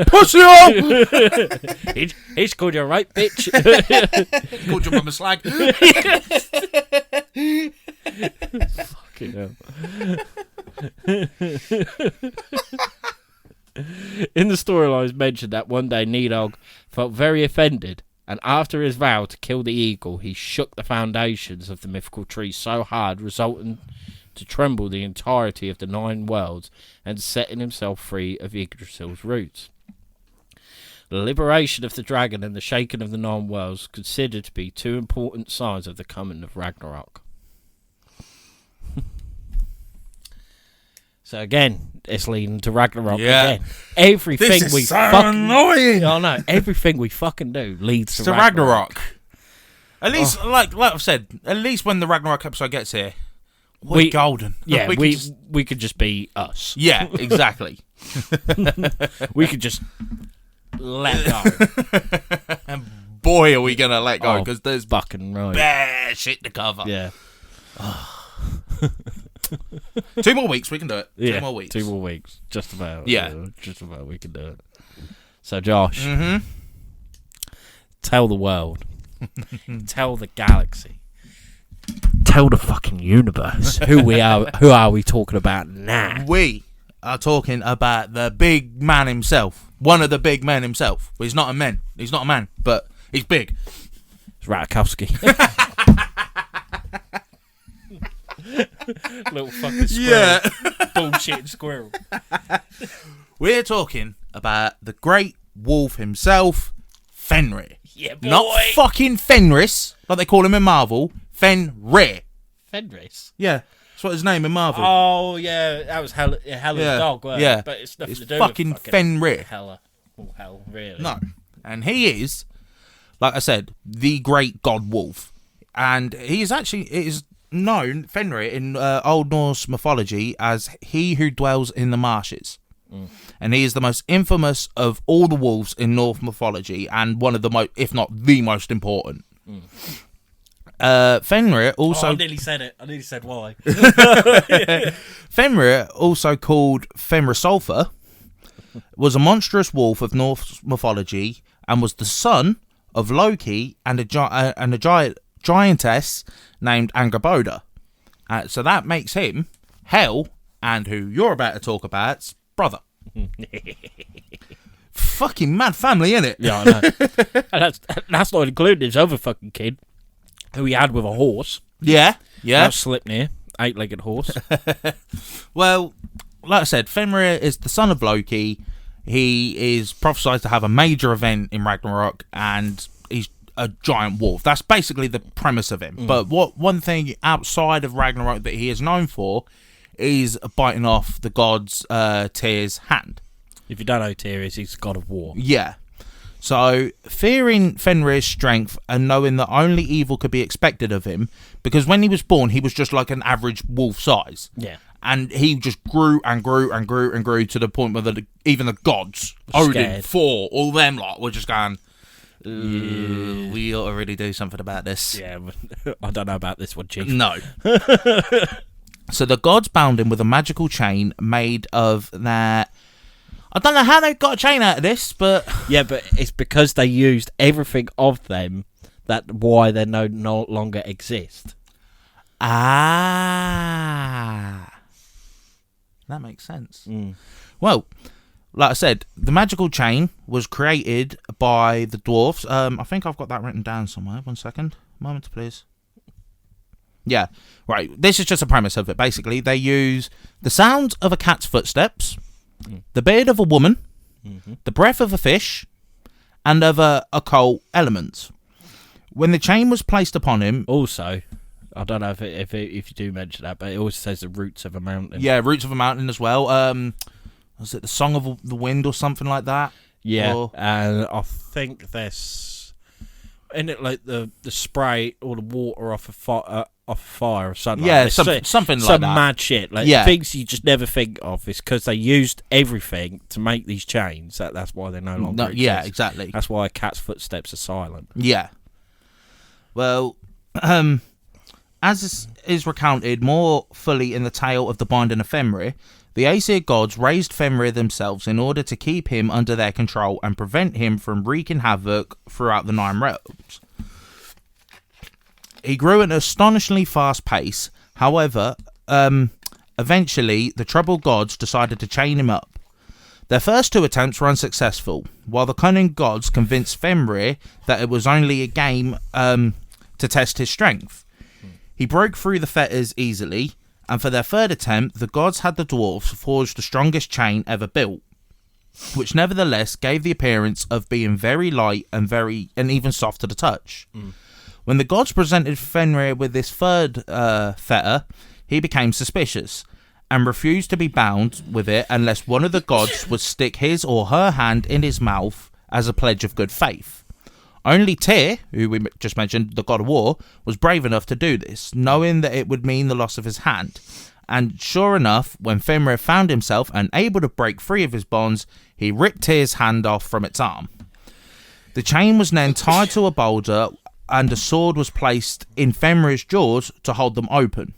S2: Pussy hole!
S1: He's called you a right bitch.
S2: Called your mum a slag.
S1: Fucking hell. In the storylines mentioned that one day Nidhogg felt very offended, and after his vow to kill the eagle, he shook the foundations of the mythical tree so hard, resulting to tremble the entirety of the 9 worlds, and setting himself free of Yggdrasil's roots. The liberation of the dragon and the shaking of the 9 worlds considered to be 2 important signs of the coming of Ragnarok. So again, it's leading to Ragnarok
S2: Yeah.
S1: again. Everything
S2: This is
S1: we
S2: so
S1: fucking
S2: annoying.
S1: I know. Everything we fucking do leads to
S2: To
S1: Ragnarok.
S2: At least, like I've said, at least when the Ragnarok episode gets here, we're golden.
S1: Yeah,
S2: we
S1: we could just be us.
S2: yeah, exactly.
S1: We could just let go.
S2: And boy, are we gonna let go because there's
S1: fucking right.
S2: bare shit to cover.
S1: Yeah.
S2: 2 more weeks, we can do it.
S1: Yeah,
S2: 2 more weeks.
S1: 2 more weeks. Just about.
S2: Yeah.
S1: Just about we can do it. So, Josh,
S2: Mm-hmm.
S1: tell the world. Tell the galaxy. Tell the fucking universe who we are. Who are we talking about now?
S2: We are talking about the big man himself. One of the big men himself. Well, he's not a man. He's not a man, but he's big.
S1: It's Ratakowski. Little fucking squirrel.
S2: Yeah.
S1: Bullshit squirrel.
S2: We're talking about the great wolf himself, Fenrir.
S1: Yeah, boy.
S2: Not fucking Fenris, like they call him in Marvel. Fenrir.
S1: Fenris.
S2: Yeah, that's what his name in Marvel.
S1: Oh yeah, that was Hella's dog. Wasn't
S2: yeah.
S1: it? But it's nothing
S2: It's
S1: to do
S2: fucking
S1: with
S2: Fenrir.
S1: Hella. Oh hell, really?
S2: No, and he is, like I said, the great god wolf, and he is actually known Fenrir in Old Norse mythology as he who dwells in the marshes. And he is the most infamous of all the wolves in Norse mythology, and one of the most, if not the most important. Fenrir also.
S1: I nearly said it. I nearly said why.
S2: Fenrir, also called Fenrisulfur, was a monstrous wolf of Norse mythology and was the son of Loki and a giantess named Angerboda. So that makes him Hel, and who you're about to talk about's brother. Fucking mad family, innit?
S1: Yeah, I know. And that's not including his other fucking kid, who he had with a horse.
S2: Yeah.
S1: Slipnir, 8-legged horse.
S2: Well, like I said, Fenrir is the son of Loki. He is prophesied to have a major event in Ragnarok, and he's a giant wolf. That's basically the premise of him. But one thing outside of Ragnarok that he is known for is biting off the god's Tyr's hand.
S1: If you don't know Tyr is, he's the god of war.
S2: Yeah. So, fearing Fenrir's strength and knowing that only evil could be expected of him, because when he was born, he was just like an average wolf size.
S1: Yeah.
S2: And he just grew and grew and grew and grew to the point where even the gods, Odin, Thor, all them lot, were just going, we ought to really do something about this.
S1: Yeah, I don't know about this one, Chief.
S2: No. So the gods bound him with a magical chain made of that. I don't know how they got a chain out of this, but
S1: Yeah, but it's because they used everything of them that why they no longer exist.
S2: That makes sense. Well, like I said, the magical chain was created by the dwarves. I think I've got that written down somewhere. 1 second. Moment, please. Yeah, right. This is just a premise of it. Basically, they use the sound of a cat's footsteps, the beard of a woman, the breath of a fish, and other occult elements. When the chain was placed upon him...
S1: Also, I don't know if you do mention that, but it also says the roots of a mountain.
S2: Yeah, roots of a mountain as well. Was it the Song of the Wind or something like that?
S1: Yeah, and I think there's... Isn't it like the spray or the water off a fire or something?
S2: Yeah,
S1: like
S2: something like
S1: some
S2: that.
S1: mad shit. Like things you just never think of. It's because they used everything to make these chains. That's why they no longer exist.
S2: Yeah, exactly.
S1: That's why a cat's footsteps are silent.
S2: Yeah. Well, as is recounted more fully in the tale of the binding of Fenrir, the Aesir gods raised Fenrir themselves in order to keep him under their control and prevent him from wreaking havoc throughout the 9 realms. He grew at an astonishingly fast pace. However, eventually, the troubled gods decided to chain him up. Their first 2 attempts were unsuccessful, while the cunning gods convinced Fenrir that it was only a game to test his strength. He broke through the fetters easily, and for their 3rd attempt, the gods had the dwarves forge the strongest chain ever built, which nevertheless gave the appearance of being very light and even soft to the touch. When the gods presented Fenrir with this 3rd fetter, he became suspicious, and refused to be bound with it unless one of the gods would stick his or her hand in his mouth as a pledge of good faith. Only Tyr, who we just mentioned, the god of war, was brave enough to do this, knowing that it would mean the loss of his hand. And sure enough, when Fenrir found himself unable to break free of his bonds, he ripped Tyr's hand off from its arm. The chain was then tied to a boulder, and a sword was placed in Fenrir's jaws to hold them open.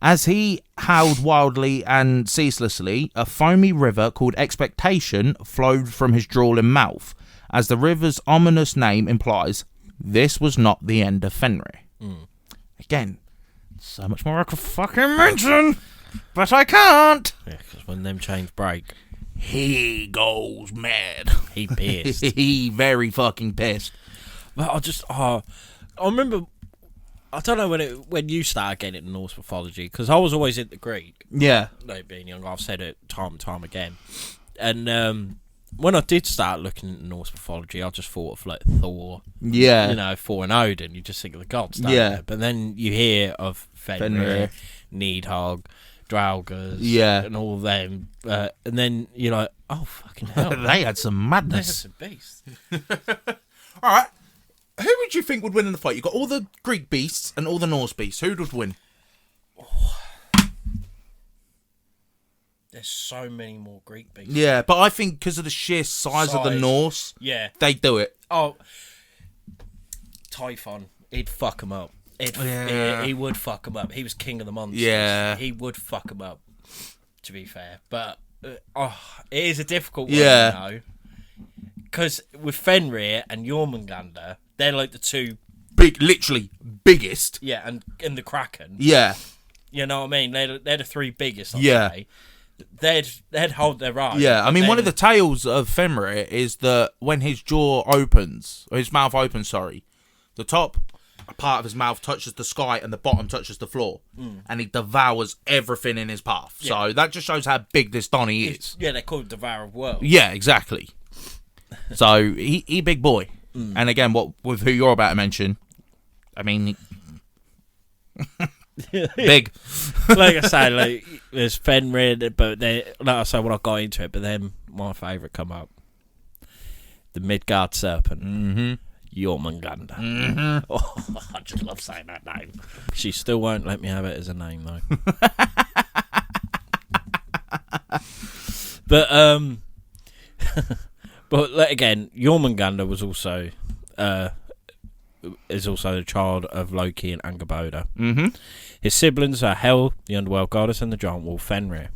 S2: As he howled wildly and ceaselessly, a foamy river called Expectation flowed from his drooling mouth. As the river's ominous name implies, this was not the end of Fenrir. Again, so much more I could fucking mention, but I can't.
S1: Yeah, because when them chains break,
S2: he goes mad.
S1: he pissed.
S2: He very fucking pissed.
S1: But I remember, I don't know when you started getting into Norse mythology, because I was always into Greek.
S2: Yeah.
S1: Like being young, I've said it time and time again. And when I did start looking into Norse mythology, I just thought of like Thor.
S2: Yeah.
S1: You know, Thor and Odin. You just think of the gods, don't
S2: Yeah.
S1: you? But then you hear of Fenrir, Nidhogg, Draugr, and all them. And then you're like, oh, fucking hell.
S2: They had some madness.
S1: They had some beasts.
S2: All right. Who would you think would win in the fight? You've got all the Greek beasts and all the Norse beasts. Who would win?
S1: There's so many more Greek beasts.
S2: Yeah, but I think because of the sheer size of the Norse, they do it.
S1: Oh, Typhon, he'd fuck him up. He would fuck him up. He was king of the monsters. Yeah. He would fuck him up, to be fair. But, it is a difficult one, you know. Because with Fenrir and Jormungandr, they're like the two...
S2: literally biggest.
S1: Yeah, and the Kraken.
S2: Yeah.
S1: You know what I mean? They're the three biggest, I'd say. They'd hold their own.
S2: Yeah, I mean, one of the tales of Fenrir is that when his jaw opens, or his mouth opens, sorry, the top part of his mouth touches the sky and the bottom touches the floor, and he devours everything in his path. Yeah. So that just shows how big this Donnie is.
S1: Yeah, they're called Devourer of Worlds.
S2: Yeah, exactly. So he big boy, and again, what with who you're about to mention, I mean, big.
S1: Like I say, like there's Fenrir, but then like I say when I got into it, but then my favourite come up, the Midgard serpent, Jormungandr. Oh, I just love saying that name. She still won't let me have it as a name though. But again, Jormungandr was also is also the child of Loki and Angerboda. His siblings are Hel, the underworld goddess, and the giant wolf Fenrir.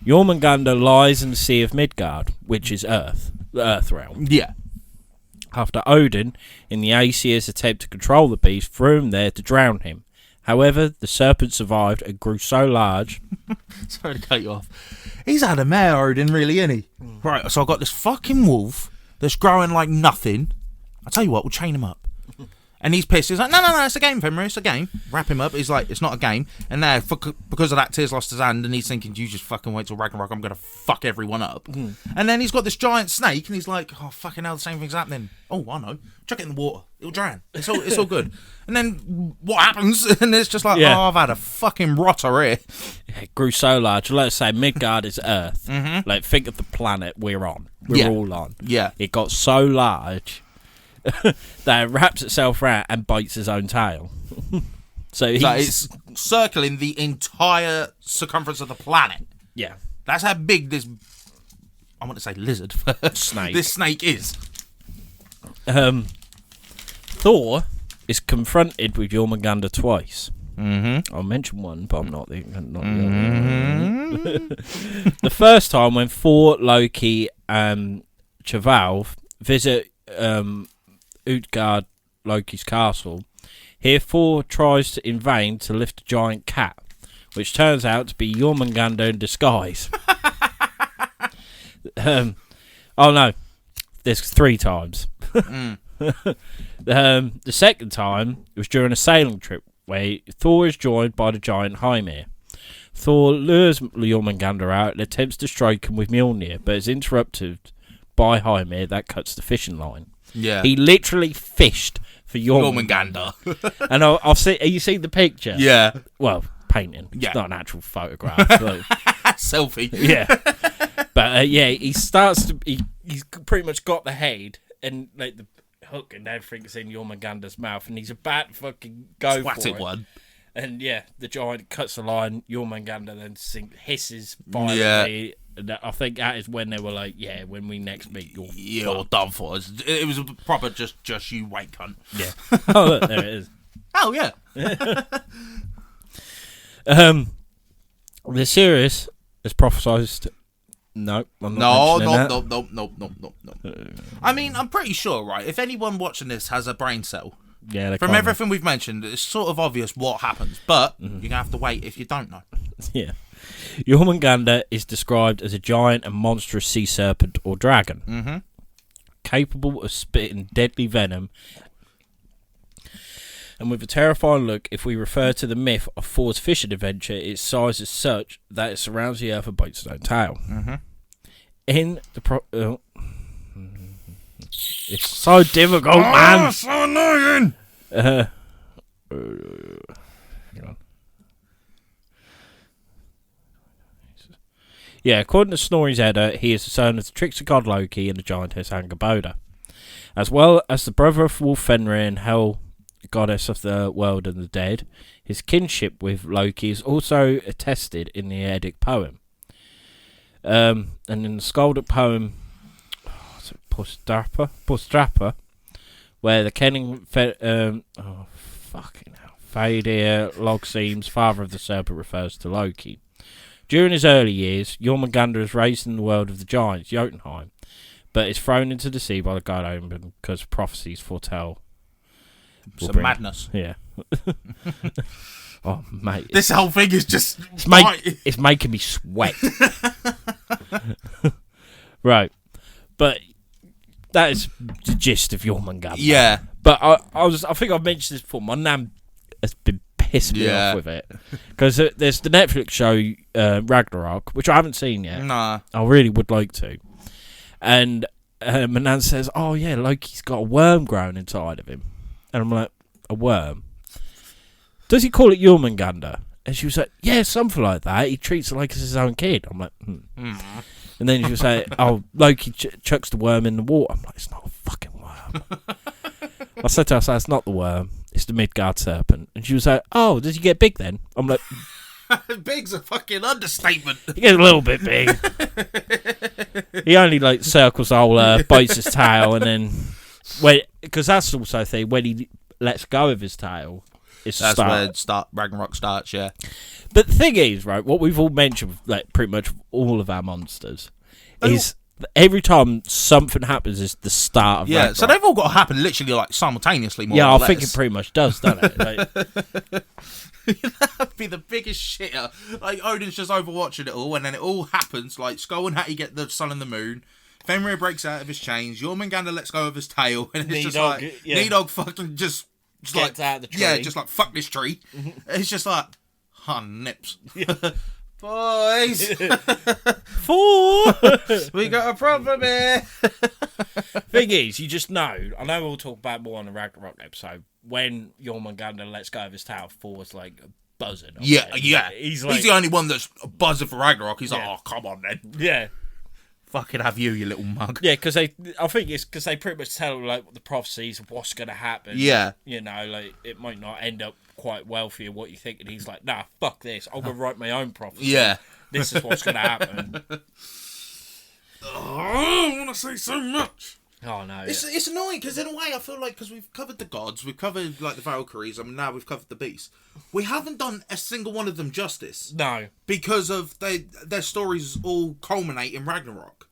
S1: Jormungandr lies in the Sea of Midgard, which is Earth, the Earth realm.
S2: Yeah.
S1: After Odin, in the Aesir's attempt to control the beast, threw him there to drown him. However, the serpent survived and grew so large...
S2: Sorry to cut you off. He's had a mare, Odin, really, isn't he? Right, so I've got this fucking wolf that's growing like nothing. I'll tell you what, we'll chain him up. And he's pissed. He's like, no, it's a game, Fenrir, it's a game. Wrap him up. He's like, it's not a game. And now, because of that, Tyr's lost his hand, and he's thinking, you just fucking wait till Ragnarok, I'm going to fuck everyone up. And then he's got this giant snake, and he's like, oh, fucking hell, the same thing's happening. Oh, I know. Chuck it in the water. It'll drown. It's all good. And then what happens? And it's just like, oh, I've had a fucking rotter here.
S1: It grew so large. Let's say Midgard is Earth. Like, think of the planet we're on. We're all on.
S2: Yeah.
S1: It got so large... that it wraps itself around and bites his own tail. So
S2: it's circling the entire circumference of the planet.
S1: Yeah.
S2: That's how big this, I want to say lizard,
S1: snake.
S2: This snake is.
S1: Thor is confronted with Jormungandr twice. I'll mention one, but I'm not the other. The first time when Thor, Loki, and Chaval visit Utgard, Loki's castle. Here Thor tries in vain to lift a giant cat, which turns out to be Jormungandr in disguise. Oh no, there's 3 times. The second time was during a sailing trip where Thor is joined by the giant Hymir. Thor lures Jormungandr out and attempts to strike him with Mjolnir, but is interrupted by Hymir that cuts the fishing line.
S2: Yeah.
S1: He literally fished for Jormungandr. And I'll see. You seen the picture?
S2: Yeah.
S1: Well, painting.
S2: Yeah.
S1: It's not an actual photograph. But,
S2: selfie.
S1: yeah. But he starts to. He's pretty much got the head and like the hook and everything's in Jormungandr's mouth, and he's about to fucking go
S2: Swat
S1: for
S2: it
S1: it.
S2: one.
S1: And the giant cuts the line. Jormungandr then hisses violently. And I think that is when they were like, "Yeah, when we next meet,
S2: you're done for." It was a proper just you wait, cunt.
S1: Yeah. Oh, look, there it is.
S2: Oh yeah.
S1: The series is prophesized. No, I'm not mentioning
S2: No. I mean, I'm pretty sure, right? If anyone watching this has a brain cell, from everything we've mentioned, it's sort of obvious what happens. But you're gonna have to wait if you don't know.
S1: Yeah. Jormungandr is described as a giant and monstrous sea serpent or dragon, capable of spitting deadly venom, and with a terrifying look. If we refer to the myth of Thor's fishing adventure, its size is such that it surrounds the earth and bites its own tail. In the it's so difficult, man.
S2: So annoying.
S1: Hang on. Yeah, according to Snorri's Edda, he is the son of the trickster god Loki and the giantess Angerboda, as well as the brother of Wolf Fenrir and Hel, goddess of the world and the dead. His kinship with Loki is also attested in the Eddic poem. And in the skaldic poem, Postrappa, where the Kenning fucking hell, Fenrir Logseem's father of the serpent refers to Loki. During his early years, Jormungandr is raised in the world of the giants, Jotunheim, but is thrown into the sea by the god Odin because prophecies foretell.
S2: Some madness.
S1: Yeah. Oh, mate.
S2: This whole thing is just...
S1: It's making me sweat. Right. But that is the gist of Jormungandr.
S2: Yeah.
S1: But I think I've mentioned this before. My nan has been pissing me off with it. Because there's the Netflix show Ragnarok, which I haven't seen yet.
S2: Nah.
S1: I really would like to. And my nan says, oh yeah, Loki's got a worm growing inside of him. And I'm like, a worm? Does he call it Jormungandr? And she was like, yeah, something like that. He treats it like it's his own kid. I'm like, And then she was like, oh, Loki chucks the worm in the water. I'm like, it's not a fucking worm. I said to her, it's not the worm. It's the Midgard serpent. And she was like, oh, does he get big then? I'm like...
S2: Big's a fucking understatement.
S1: He gets a little bit big. He only, like, circles the whole earth, bites his tail, and then... Because that's also the thing, when he lets go of his tail...
S2: That's where Ragnarok starts, yeah.
S1: But the thing is, right, what we've all mentioned, like pretty much all of our monsters, is every time something happens is the start of Ragnarok.
S2: So they've all got to happen literally like simultaneously, more or
S1: I
S2: less.
S1: think it pretty much does, doesn't it? Like,
S2: that'd be the biggest shitter. Like, Odin's just overwatching it all, and then it all happens, like, Skull and Hattie get the sun and the moon, Fenrir breaks out of his chains, Jormungandr lets go of his tail, and it's just like, Nidhogg fucking just
S1: gets out of the tree.
S2: Yeah, just like, fuck this tree. It's just like, nips. Boys.
S1: 4.
S2: We got a problem here.
S1: Thing is, you just know, I know we'll talk about more on the Ragnarok episode, when Jormungandr lets go of his tail, Thor's like buzzing.
S2: Yeah.
S1: He's
S2: the only one that's buzzing for Ragnarok. He's like, oh, come on then.
S1: Yeah.
S2: Fucking have you little mug.
S1: Yeah, because I think it's because they pretty much tell like the prophecies of what's going to happen.
S2: Yeah.
S1: You know, like it might not end up quite well for you, what you think. And he's like, nah, fuck this. I'm going to write my own prophecy.
S2: Yeah.
S1: This is what's going to happen.
S2: I want to say so much.
S1: Oh, no.
S2: It's annoying because in a way I feel like because we've covered the gods, we've covered like the Valkyries, and now we've covered the beasts. We haven't done a single one of them justice.
S1: No.
S2: Because of their stories all culminate in Ragnarok.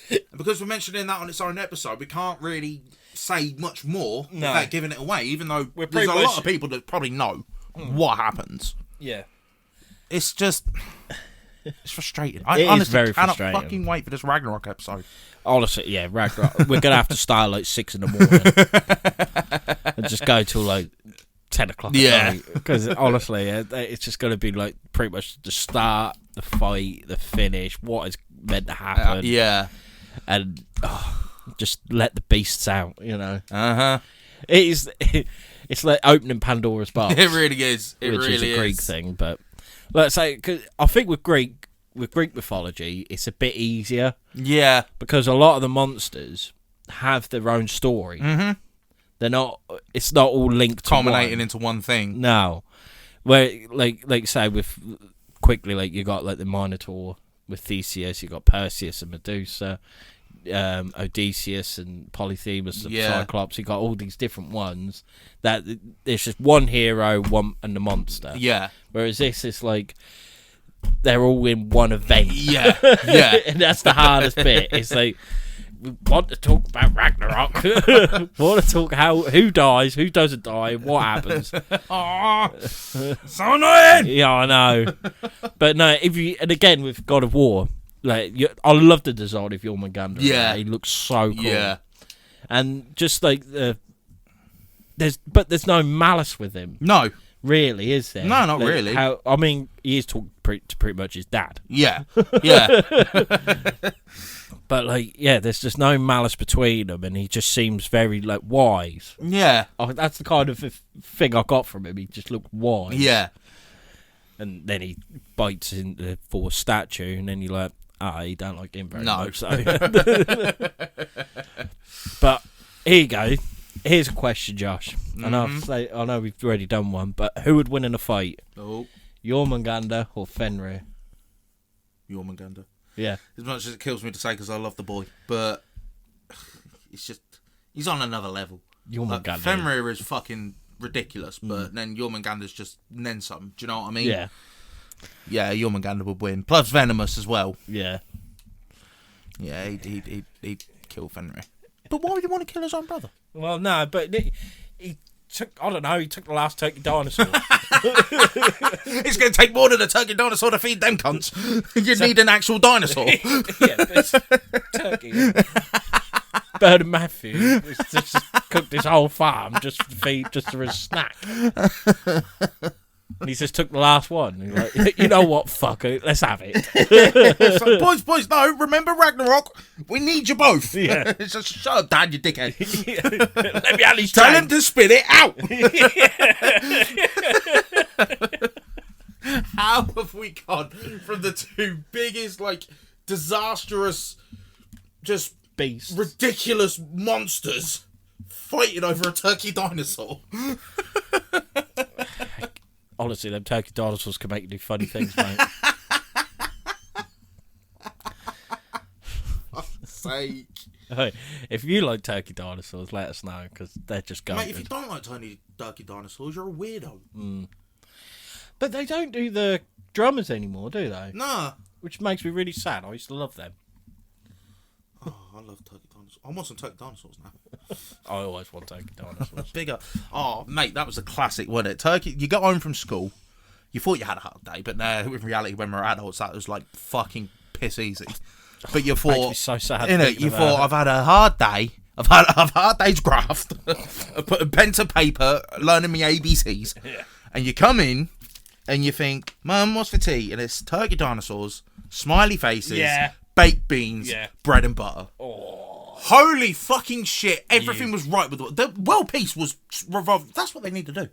S2: And because we're mentioning that on its own episode, we can't really say much more without giving it away, even though there's a lot of people that probably know what happens.
S1: Yeah.
S2: It's just... It's frustrating.
S1: I honestly
S2: very
S1: cannot
S2: frustrating. Fucking wait for this Ragnarok episode.
S1: Honestly, yeah, Ragnarok. We're going to have to start like 6 in the morning. And just go till like 10 o'clock at night. Because honestly, it's just going to be like pretty much the start, the fight, the finish, what is meant to happen.
S2: Yeah.
S1: And just let the beasts out, you know.
S2: It's
S1: like opening Pandora's box.
S2: It really is.
S1: Which is a Greek thing, but let's say, 'cause I think with Greek mythology, it's a bit easier.
S2: Yeah.
S1: Because a lot of the monsters have their own story.
S2: Mm-hmm.
S1: They're not. It's not all linked to
S2: Culminating
S1: one.
S2: into one thing.
S1: No, where like say with quickly like you got like the Minotaur with Theseus, you got Perseus and Medusa, Odysseus and Polyphemus and Cyclops. You got all these different ones that there's just one hero, one and the monster.
S2: Yeah.
S1: Whereas this is like they're all in one event.
S2: Yeah. Yeah.
S1: And that's the hardest bit. It's like. We want to talk about Ragnarok. Want to talk who dies, who doesn't die, what happens.
S2: So annoying.
S1: Yeah, I know. But no, and again with God of War, like I love the design of Jormungandr.
S2: Yeah,
S1: he looks so cool.
S2: Yeah,
S1: and just like there's no malice with him.
S2: No,
S1: really, is there?
S2: No, not
S1: like,
S2: really.
S1: I mean, he is talking to pretty much his dad.
S2: Yeah, yeah.
S1: But like, yeah, there's just no malice between them, and he just seems very like wise. Yeah, that's the kind of thing I got from him. He just looked wise.
S2: Yeah,
S1: and then he bites into for a statue, and then you're like, you don't like him very much. So. But here you go. Here's a question, Josh. Mm-hmm. I know we've already done one, but who would win in a fight?
S2: Oh,
S1: Jormungandr or Fenrir?
S2: Jormungandr.
S1: Yeah.
S2: As much as it kills me to say because I love the boy, but it's just he's on another level.
S1: Jormungandr.
S2: Like, Fenrir is fucking ridiculous, but then Jormungandr's just then something. Do you know what I mean?
S1: Yeah.
S2: Yeah, Jormungandr would win. Plus venomous as well.
S1: Yeah.
S2: Yeah, he'd kill Fenrir. But why would you want to kill his own brother?
S1: Well, no, but he took the last turkey dinosaur.
S2: It's going to take more than a turkey dinosaur to feed them cunts. You need an actual dinosaur.
S1: Yeah, but it's turkey. Bernard Matthew just cooked his whole farm just for his snack. And he just took the last one. He's like, you know what, fuck it, let's have it.
S2: So, boys, no, remember Ragnarok? We need you both.
S1: Yeah.
S2: It's just, shut up, Dad, you dickhead.
S1: Let me at least
S2: tell him to spit it out. How have we gone from the two biggest, like, disastrous, just
S1: beasts,
S2: ridiculous monsters fighting over a turkey dinosaur?
S1: Honestly, them turkey dinosaurs can make you do funny things, mate.
S2: For sake.
S1: Hey, if you like turkey dinosaurs, let us know, because they're just going.
S2: Mate, if you don't like turkey dinosaurs, you're a weirdo.
S1: Mm. But they don't do the drummers anymore, do they?
S2: Nah.
S1: Which makes me really sad. I used to love them.
S2: Oh, I love turkey dinosaurs. I want some turkey dinosaurs now.
S1: I always want turkey dinosaurs.
S2: Bigger. Oh, mate, that was a classic, wasn't it? Turkey. You got home from school. You thought you had a hard day, but now, in reality, when we're adults, that was like fucking piss easy. But you thought,
S1: makes me so sad.
S2: You thought, I've had a hard day. I've had a hard day's graft. I put a pen to paper, learning me ABCs, and you come in and you think, Mum, what's for tea? And it's turkey dinosaurs, smiley faces, baked beans, bread and butter.
S1: Oh.
S2: Holy fucking shit! Everything was right with the world peace was revolved. That's what they need to do.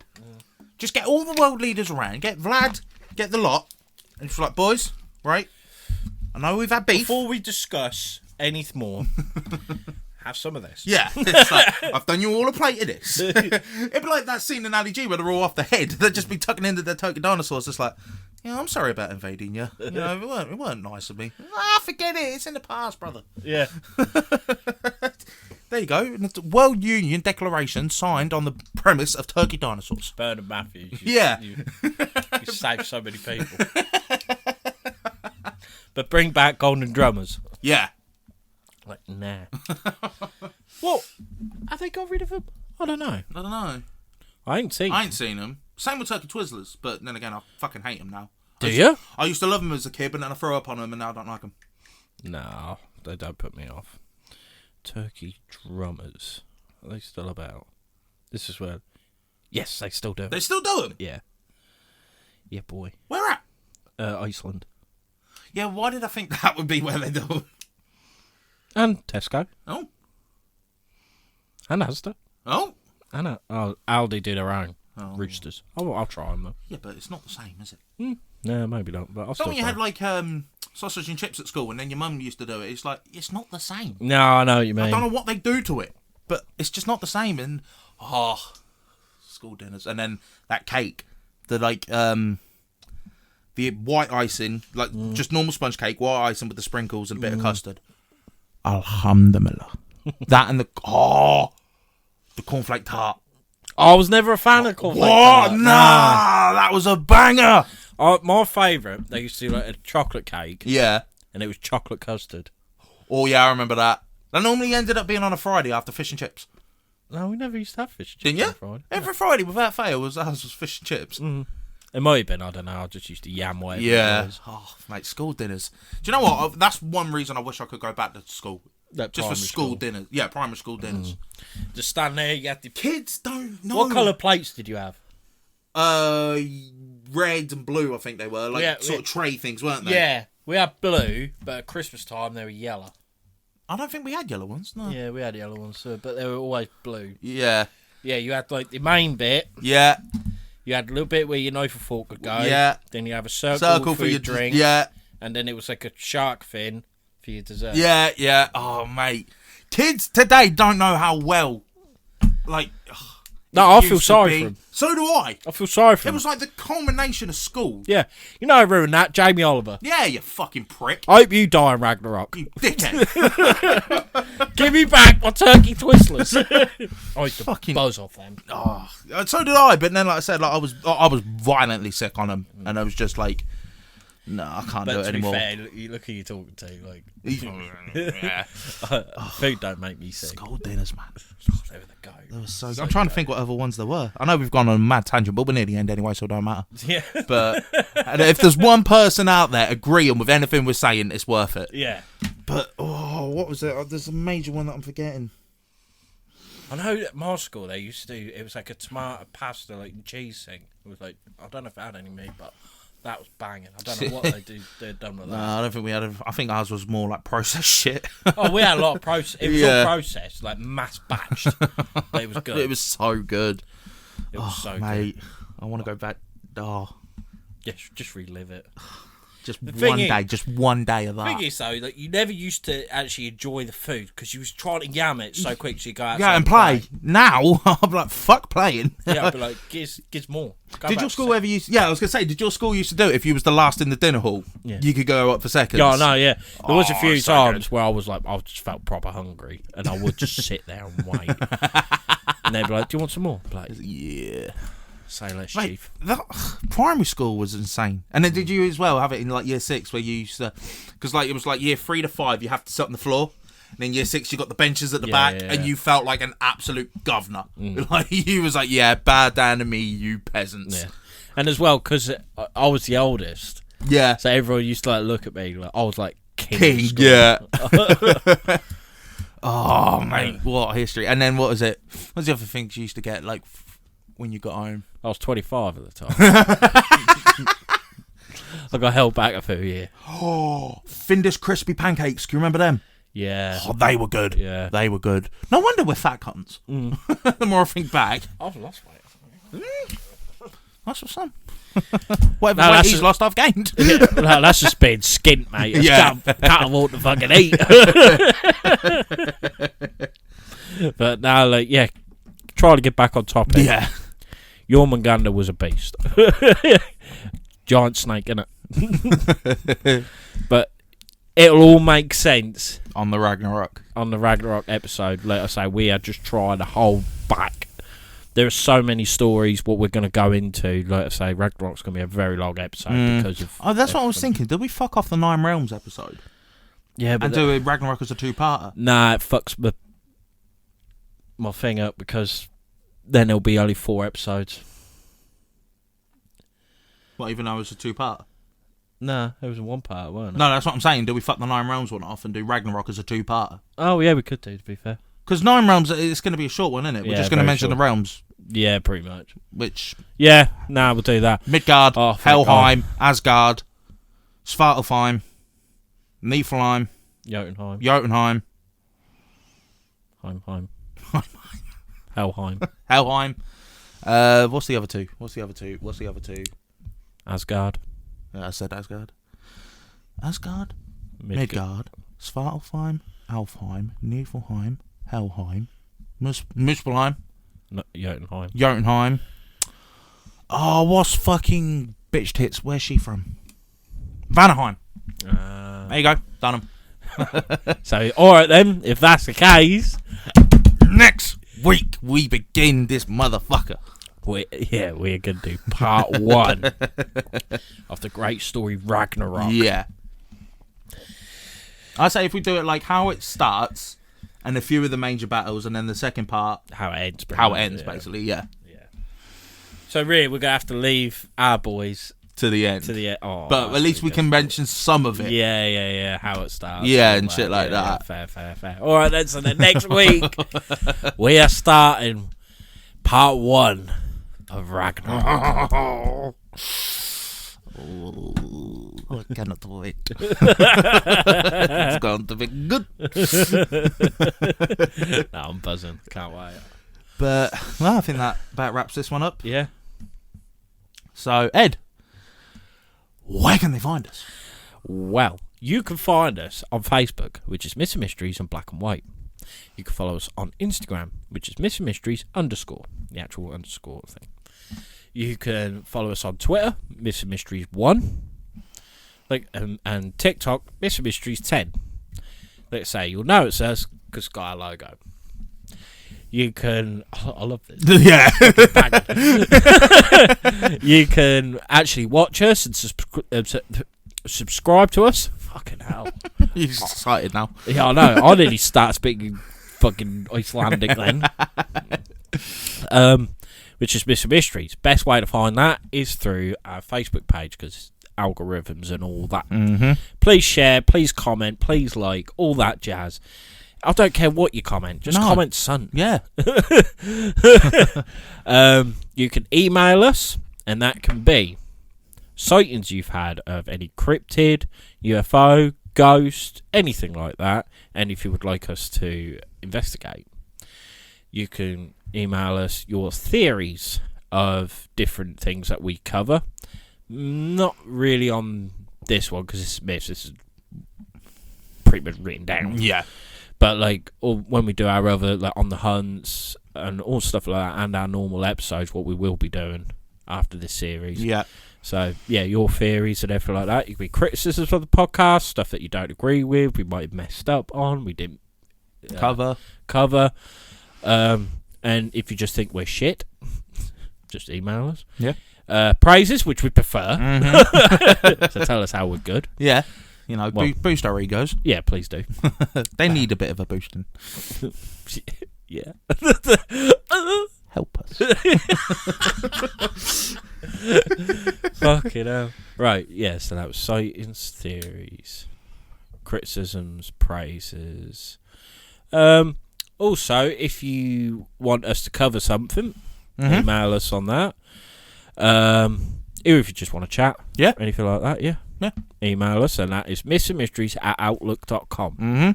S2: Just get all the world leaders around. Get Vlad, get the lot, and it's like, boys, right? I know we've had beef.
S1: Before we discuss anything more, have some of this.
S2: Yeah, it's like, I've done you all a plate of this. It'd be like that scene in Ali G where they're all off the head. They'd just be tucking into their turkey dinosaurs. Just like, I'm sorry about invading you. You know, it weren't nice of me. Forget it. It's in the past, brother.
S1: Yeah.
S2: There you go. World Union Declaration signed on the premise of turkey dinosaurs.
S1: Bernard Matthews. You saved so many people. But bring back Golden Drummers.
S2: Yeah.
S1: Like, nah. Well, have they got rid of them? I don't know. I ain't seen
S2: them. Same with Turkey Twizzlers, but then again, I fucking hate them now.
S1: Do you?
S2: I used to love them as a kid, but then I throw up on them, and now I don't like them.
S1: No, they don't put me off. Turkey Drummers. Are they still about? This is where... Yes, they still do.
S2: They still do them?
S1: Yeah. Yeah, boy.
S2: Where at?
S1: Iceland.
S2: Yeah, why did I think that would be where they do?
S1: And Tesco.
S2: Oh.
S1: And Asda.
S2: Oh.
S1: And Aldi do their own roosters. I'll try them though.
S2: Yeah, but it's not the same, is it?
S1: No, maybe not. But I'll still.
S2: Don't you had like sausage and chips at school, and then your mum used to do it? It's like it's not the same.
S1: No, I know what you mean.
S2: I don't know what they do to it, but it's just not the same. And school dinners, and then that cake, the the white icing, like just normal sponge cake, white icing with the sprinkles and a bit of custard. Alhamdulillah. That and the cornflake tart.
S1: I was never a fan of cornflake
S2: What?
S1: tart.
S2: Nah, that was a banger.
S1: My favourite, they used to do like a chocolate cake.
S2: Yeah.
S1: And it was chocolate custard.
S2: Oh yeah, I remember that. That normally ended up being on a Friday after fish and chips.
S1: No, we never used to have fish and chips.
S2: Didn't you?
S1: On Friday.
S2: Every Friday without fail was fish and chips.
S1: It might have been, I don't know. I just used to yam whatever.
S2: Yeah.
S1: It was.
S2: Oh, mate, school dinners. Do you know what? That's one reason I wish I could go back to school. Just for school dinners. Yeah, primary school dinners.
S1: Just stand there, you had to...
S2: Kids don't know.
S1: What colour plates did you have?
S2: Red and blue, I think they were. Like sort of tray things, weren't they?
S1: Yeah. We had blue, but at Christmas time they were yellow.
S2: I don't think we had yellow ones, no.
S1: Yeah, we had yellow ones, but they were always blue.
S2: Yeah.
S1: Yeah, you had like the main bit.
S2: Yeah.
S1: You had a little bit where your knife and fork could go.
S2: Yeah.
S1: Then you have a circle for your drink.
S2: Yeah.
S1: And then it was like a shark fin for your dessert.
S2: Yeah, yeah. Oh, mate. Kids today don't know how well, like...
S1: No, I feel sorry for him.
S2: So do I.
S1: I feel sorry for him.
S2: It was like the culmination of school.
S1: Yeah. You know I ruined that, Jamie Oliver.
S2: Yeah, you fucking prick.
S1: I hope you die in Ragnarok.
S2: You dickhead.
S1: Give me back my turkey twistlers. I used to
S2: Fucking
S1: buzz off them.
S2: Oh, so did I. But then, like I said, like I was violently sick on them, and I was just like, no, I can't do it anymore.
S1: But to be fair, look who you're talking to. Like,
S2: Yeah.
S1: Food don't make me sick.
S2: School dinners, man.
S1: They were the go.
S2: They were so good. I'm trying to think what other ones there were. I know we've gone on a mad tangent, but we're near the end anyway, so it don't matter.
S1: Yeah.
S2: But and if there's one person out there agreeing with anything we're saying, it's worth it.
S1: Yeah.
S2: But what was it? There's a major one that I'm forgetting.
S1: I know at my school they used to do. It was like a tomato pasta, like cheese thing. It was like, I don't know if it had any meat, but that was banging. I don't know what they'd done with that.
S2: No, I don't think we had. I think ours was more like processed shit.
S1: Oh, we had a lot of process. It was all processed, like mass batched. But it was good.
S2: It was so good.
S1: It was so
S2: mate,
S1: good.
S2: I want to go back. Oh,
S1: just relive it.
S2: Just one day of that.
S1: The thing is, though, like, you never used to actually enjoy the food because you was trying to yam it so quick so you go outside.
S2: Yeah, and play. Now, I'm like, fuck playing.
S1: Yeah, I'd be like, gives more.
S2: Did your school ever use... Yeah, I was going to say, did your school used to do it if you was the last in the dinner hall?
S1: Yeah.
S2: You could go up for seconds.
S1: Yeah, no, yeah. There was a few
S2: so
S1: times where I was like, I just felt proper hungry and I would just sit there and wait. And they'd be like, do you want some more? Like,
S2: yeah.
S1: Say less,
S2: Mate,
S1: chief.
S2: Primary school was insane. And then did you as well have it in like year 6 where you used to... Because like, it was like year 3 to 5, you have to sit on the floor. And then year 6, you got the benches at the back, and you felt like an absolute governor. Like, you was like, yeah, bow down to me, you peasants.
S1: Yeah. And as well, because I was the oldest.
S2: Yeah.
S1: So everyone used to like look at me like I was like king.
S2: Yeah. Oh, mate, what history. And then what was it? What was the other things you used to get, like, when you got home?
S1: I was 25 at the time. I got held back a few years.
S2: Oh, Findus crispy pancakes. Can you remember them?
S1: Yeah.
S2: Oh, they were good.
S1: Yeah.
S2: They were good. No wonder we're fat cunts. The more I think back.
S1: I've lost weight.
S2: That's what's up. Whatever weight he's lost, I've gained.
S1: Yeah, no, that's just being skint, mate.
S2: Yeah.
S1: Can't afford to fucking eat. But now, like, yeah, try to get back on topic.
S2: Yeah.
S1: Jormungandr was a beast. Giant snake, innit? But it'll all make sense
S2: on the Ragnarok
S1: episode. Let us say we are just trying to hold back. There are so many stories what we're going to go into. Like I say, Ragnarok's going to be a very long episode because of...
S2: Oh, that's what I was thinking. Did we fuck off the Nine Realms episode?
S1: Yeah, but...
S2: And do Ragnarok as a 2-parter?
S1: Nah, it fucks my thing up because then there'll be only 4 episodes.
S2: What, even though it's a 2-parter?
S1: Nah, it was a 1-part, wasn't it?
S2: No, that's what I'm saying. Do we fuck the Nine Realms one off and do Ragnarok as a 2-parter?
S1: Oh, yeah, we could do, to be fair.
S2: Because Nine Realms, it's going to be a short one, isn't it? We're just going to mention the realms.
S1: Yeah, pretty much.
S2: Which...
S1: Yeah, we'll do that.
S2: Midgard, Helheim, Asgard, Svartalfheim, Niflheim,
S1: Jotunheim. Heim. Helheim.
S2: What's the other two?
S1: Asgard.
S2: I said Asgard. Asgard,
S1: Midgard.
S2: Midgard, Svartalfheim, Alfheim, Niflheim, Helheim, Muspelheim,
S1: Jotunheim.
S2: Jotunheim. Oh, what's fucking bitch tits? Where's she from? Vanaheim. There you go. Done 'em.
S1: So, alright then, if that's the case,
S2: Next week we begin this motherfucker.
S1: we're going to do part 1 of the great story Ragnarok.
S2: Yeah. I say if we do it like how it starts and a few of the major battles, and then the second part
S1: How it ends.
S2: basically. Yeah.
S1: So really, we're going to have to leave our boys
S2: To the end.
S1: Oh,
S2: but at least we can mention some of it.
S1: Yeah. How it starts.
S2: Yeah,
S1: all
S2: and shit like that.
S1: Yeah, fair. All right, then. So then next week we are starting part 1 of Ragnarok.
S2: I cannot wait. It's going to be good.
S1: No, I'm buzzing. Can't wait.
S2: But well, I think that about wraps this one up.
S1: Yeah.
S2: So Ed, where can they find us?
S1: Well, you can find us on Facebook, which is Missing Mysteries and Black and White. You can follow us on Instagram, which is Missing Mysteries _ the actual underscore thing. You can follow us on Twitter, Missing Mysteries 1, and TikTok, Missing Mysteries 10. Let's say you'll know it's us because it's got our logo. You can, I love this.
S2: Yeah.
S1: You can actually watch us and subscribe to us. Fucking hell.
S2: You're excited now.
S1: Yeah, I know. I nearly start speaking fucking Icelandic then. Which is Mr. Mysteries. Best way to find that is through our Facebook page because algorithms and all that.
S2: Mm-hmm.
S1: Please share, please comment, please like, all that jazz. I don't care what you comment. Just comment, son.
S2: Yeah.
S1: You can email us, and that can be sightings you've had of any cryptid, UFO, ghost, anything like that, and if you would like us to investigate, you can email us your theories of different things that we cover. Not really on this one because it's myths. This is pretty much written down.
S2: Yeah.
S1: But like, or when we do our other, like on the hunts and all stuff like that, and our normal episodes, what we will be doing after this series.
S2: Yeah.
S1: So yeah, your theories and everything like that. It could be criticisms of the podcast, stuff that you don't agree with, we might have messed up on, we didn't cover. And if you just think we're shit, just email us.
S2: Yeah.
S1: Praises, which we prefer.
S2: Mm-hmm.
S1: So tell us how we're good.
S2: Yeah. You know, boost our egos.
S1: Yeah, please do.
S2: They need a bit of a boosting.
S1: Yeah.
S2: Help us.
S1: Fucking hell. Right, yeah, so that was sightings, theories, criticisms, praises. Also, if you want us to cover something, email us on that. Or if you just want to chat, anything like that, yeah. Email us, and that is missingmysteries@outlook.com.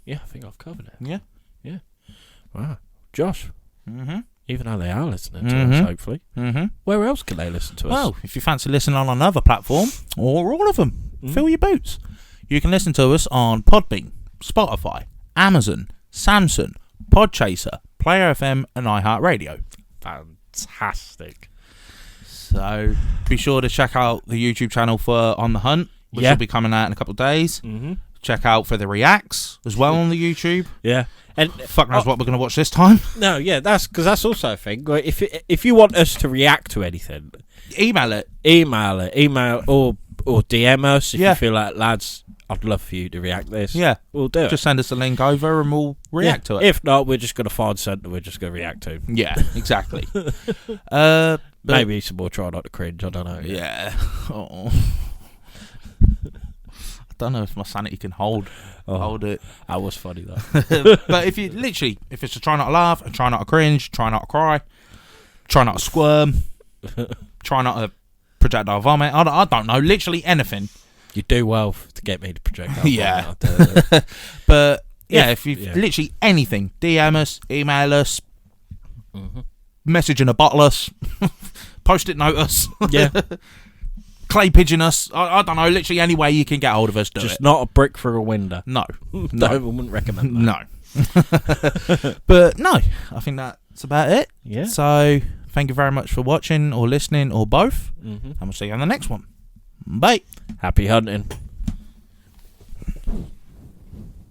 S1: I think I've covered it. Yeah. Wow, Josh. Even though they are listening to us, hopefully. Where else can they listen to us?
S2: Well, if you fancy listening on another platform, or all of them, fill your boots. You can listen to us on Podbean, Spotify, Amazon, Samsung, Podchaser, Player FM, and iHeartRadio.
S1: Fantastic.
S2: So be sure to check out the YouTube channel for On the Hunt, which will be coming out in a couple of days. Check out for the reacts as well on the YouTube.
S1: Yeah. And
S2: fuck knows what we're going to watch this time.
S1: No, yeah, that's because that's also a thing. Like, if you want us to react to anything, email or DM us if you feel like, lads, I'd love for you to react to this. Yeah, we'll do it.
S2: Just send us a link over and we'll react to it.
S1: If not, we're just going to find something we're just going to react to.
S2: Yeah, exactly.
S1: Maybe some more Try Not to Cringe. I don't know.
S2: Yeah. Oh. I don't know if my sanity can hold it.
S1: That was funny though.
S2: But if it's to try not to laugh, and try not to cringe, try not to cry, try not to squirm, try not to projectile vomit. I don't know. Literally anything.
S1: You do well to get me to projectile vomit.
S2: Yeah. But if you literally anything, DM us, email us, message in a bottle us, post-it note us,
S1: Yeah.
S2: clay pigeon us. I don't know, literally any way you can get hold of us, do
S1: Just
S2: it.
S1: not a brick through a window.
S2: No.
S1: No, I wouldn't recommend that.
S2: No. But no, I think that's about it.
S1: Yeah.
S2: So thank you very much for watching or listening or both.
S1: Mm-hmm.
S2: And we'll see you on the next one. Bye.
S1: Happy hunting.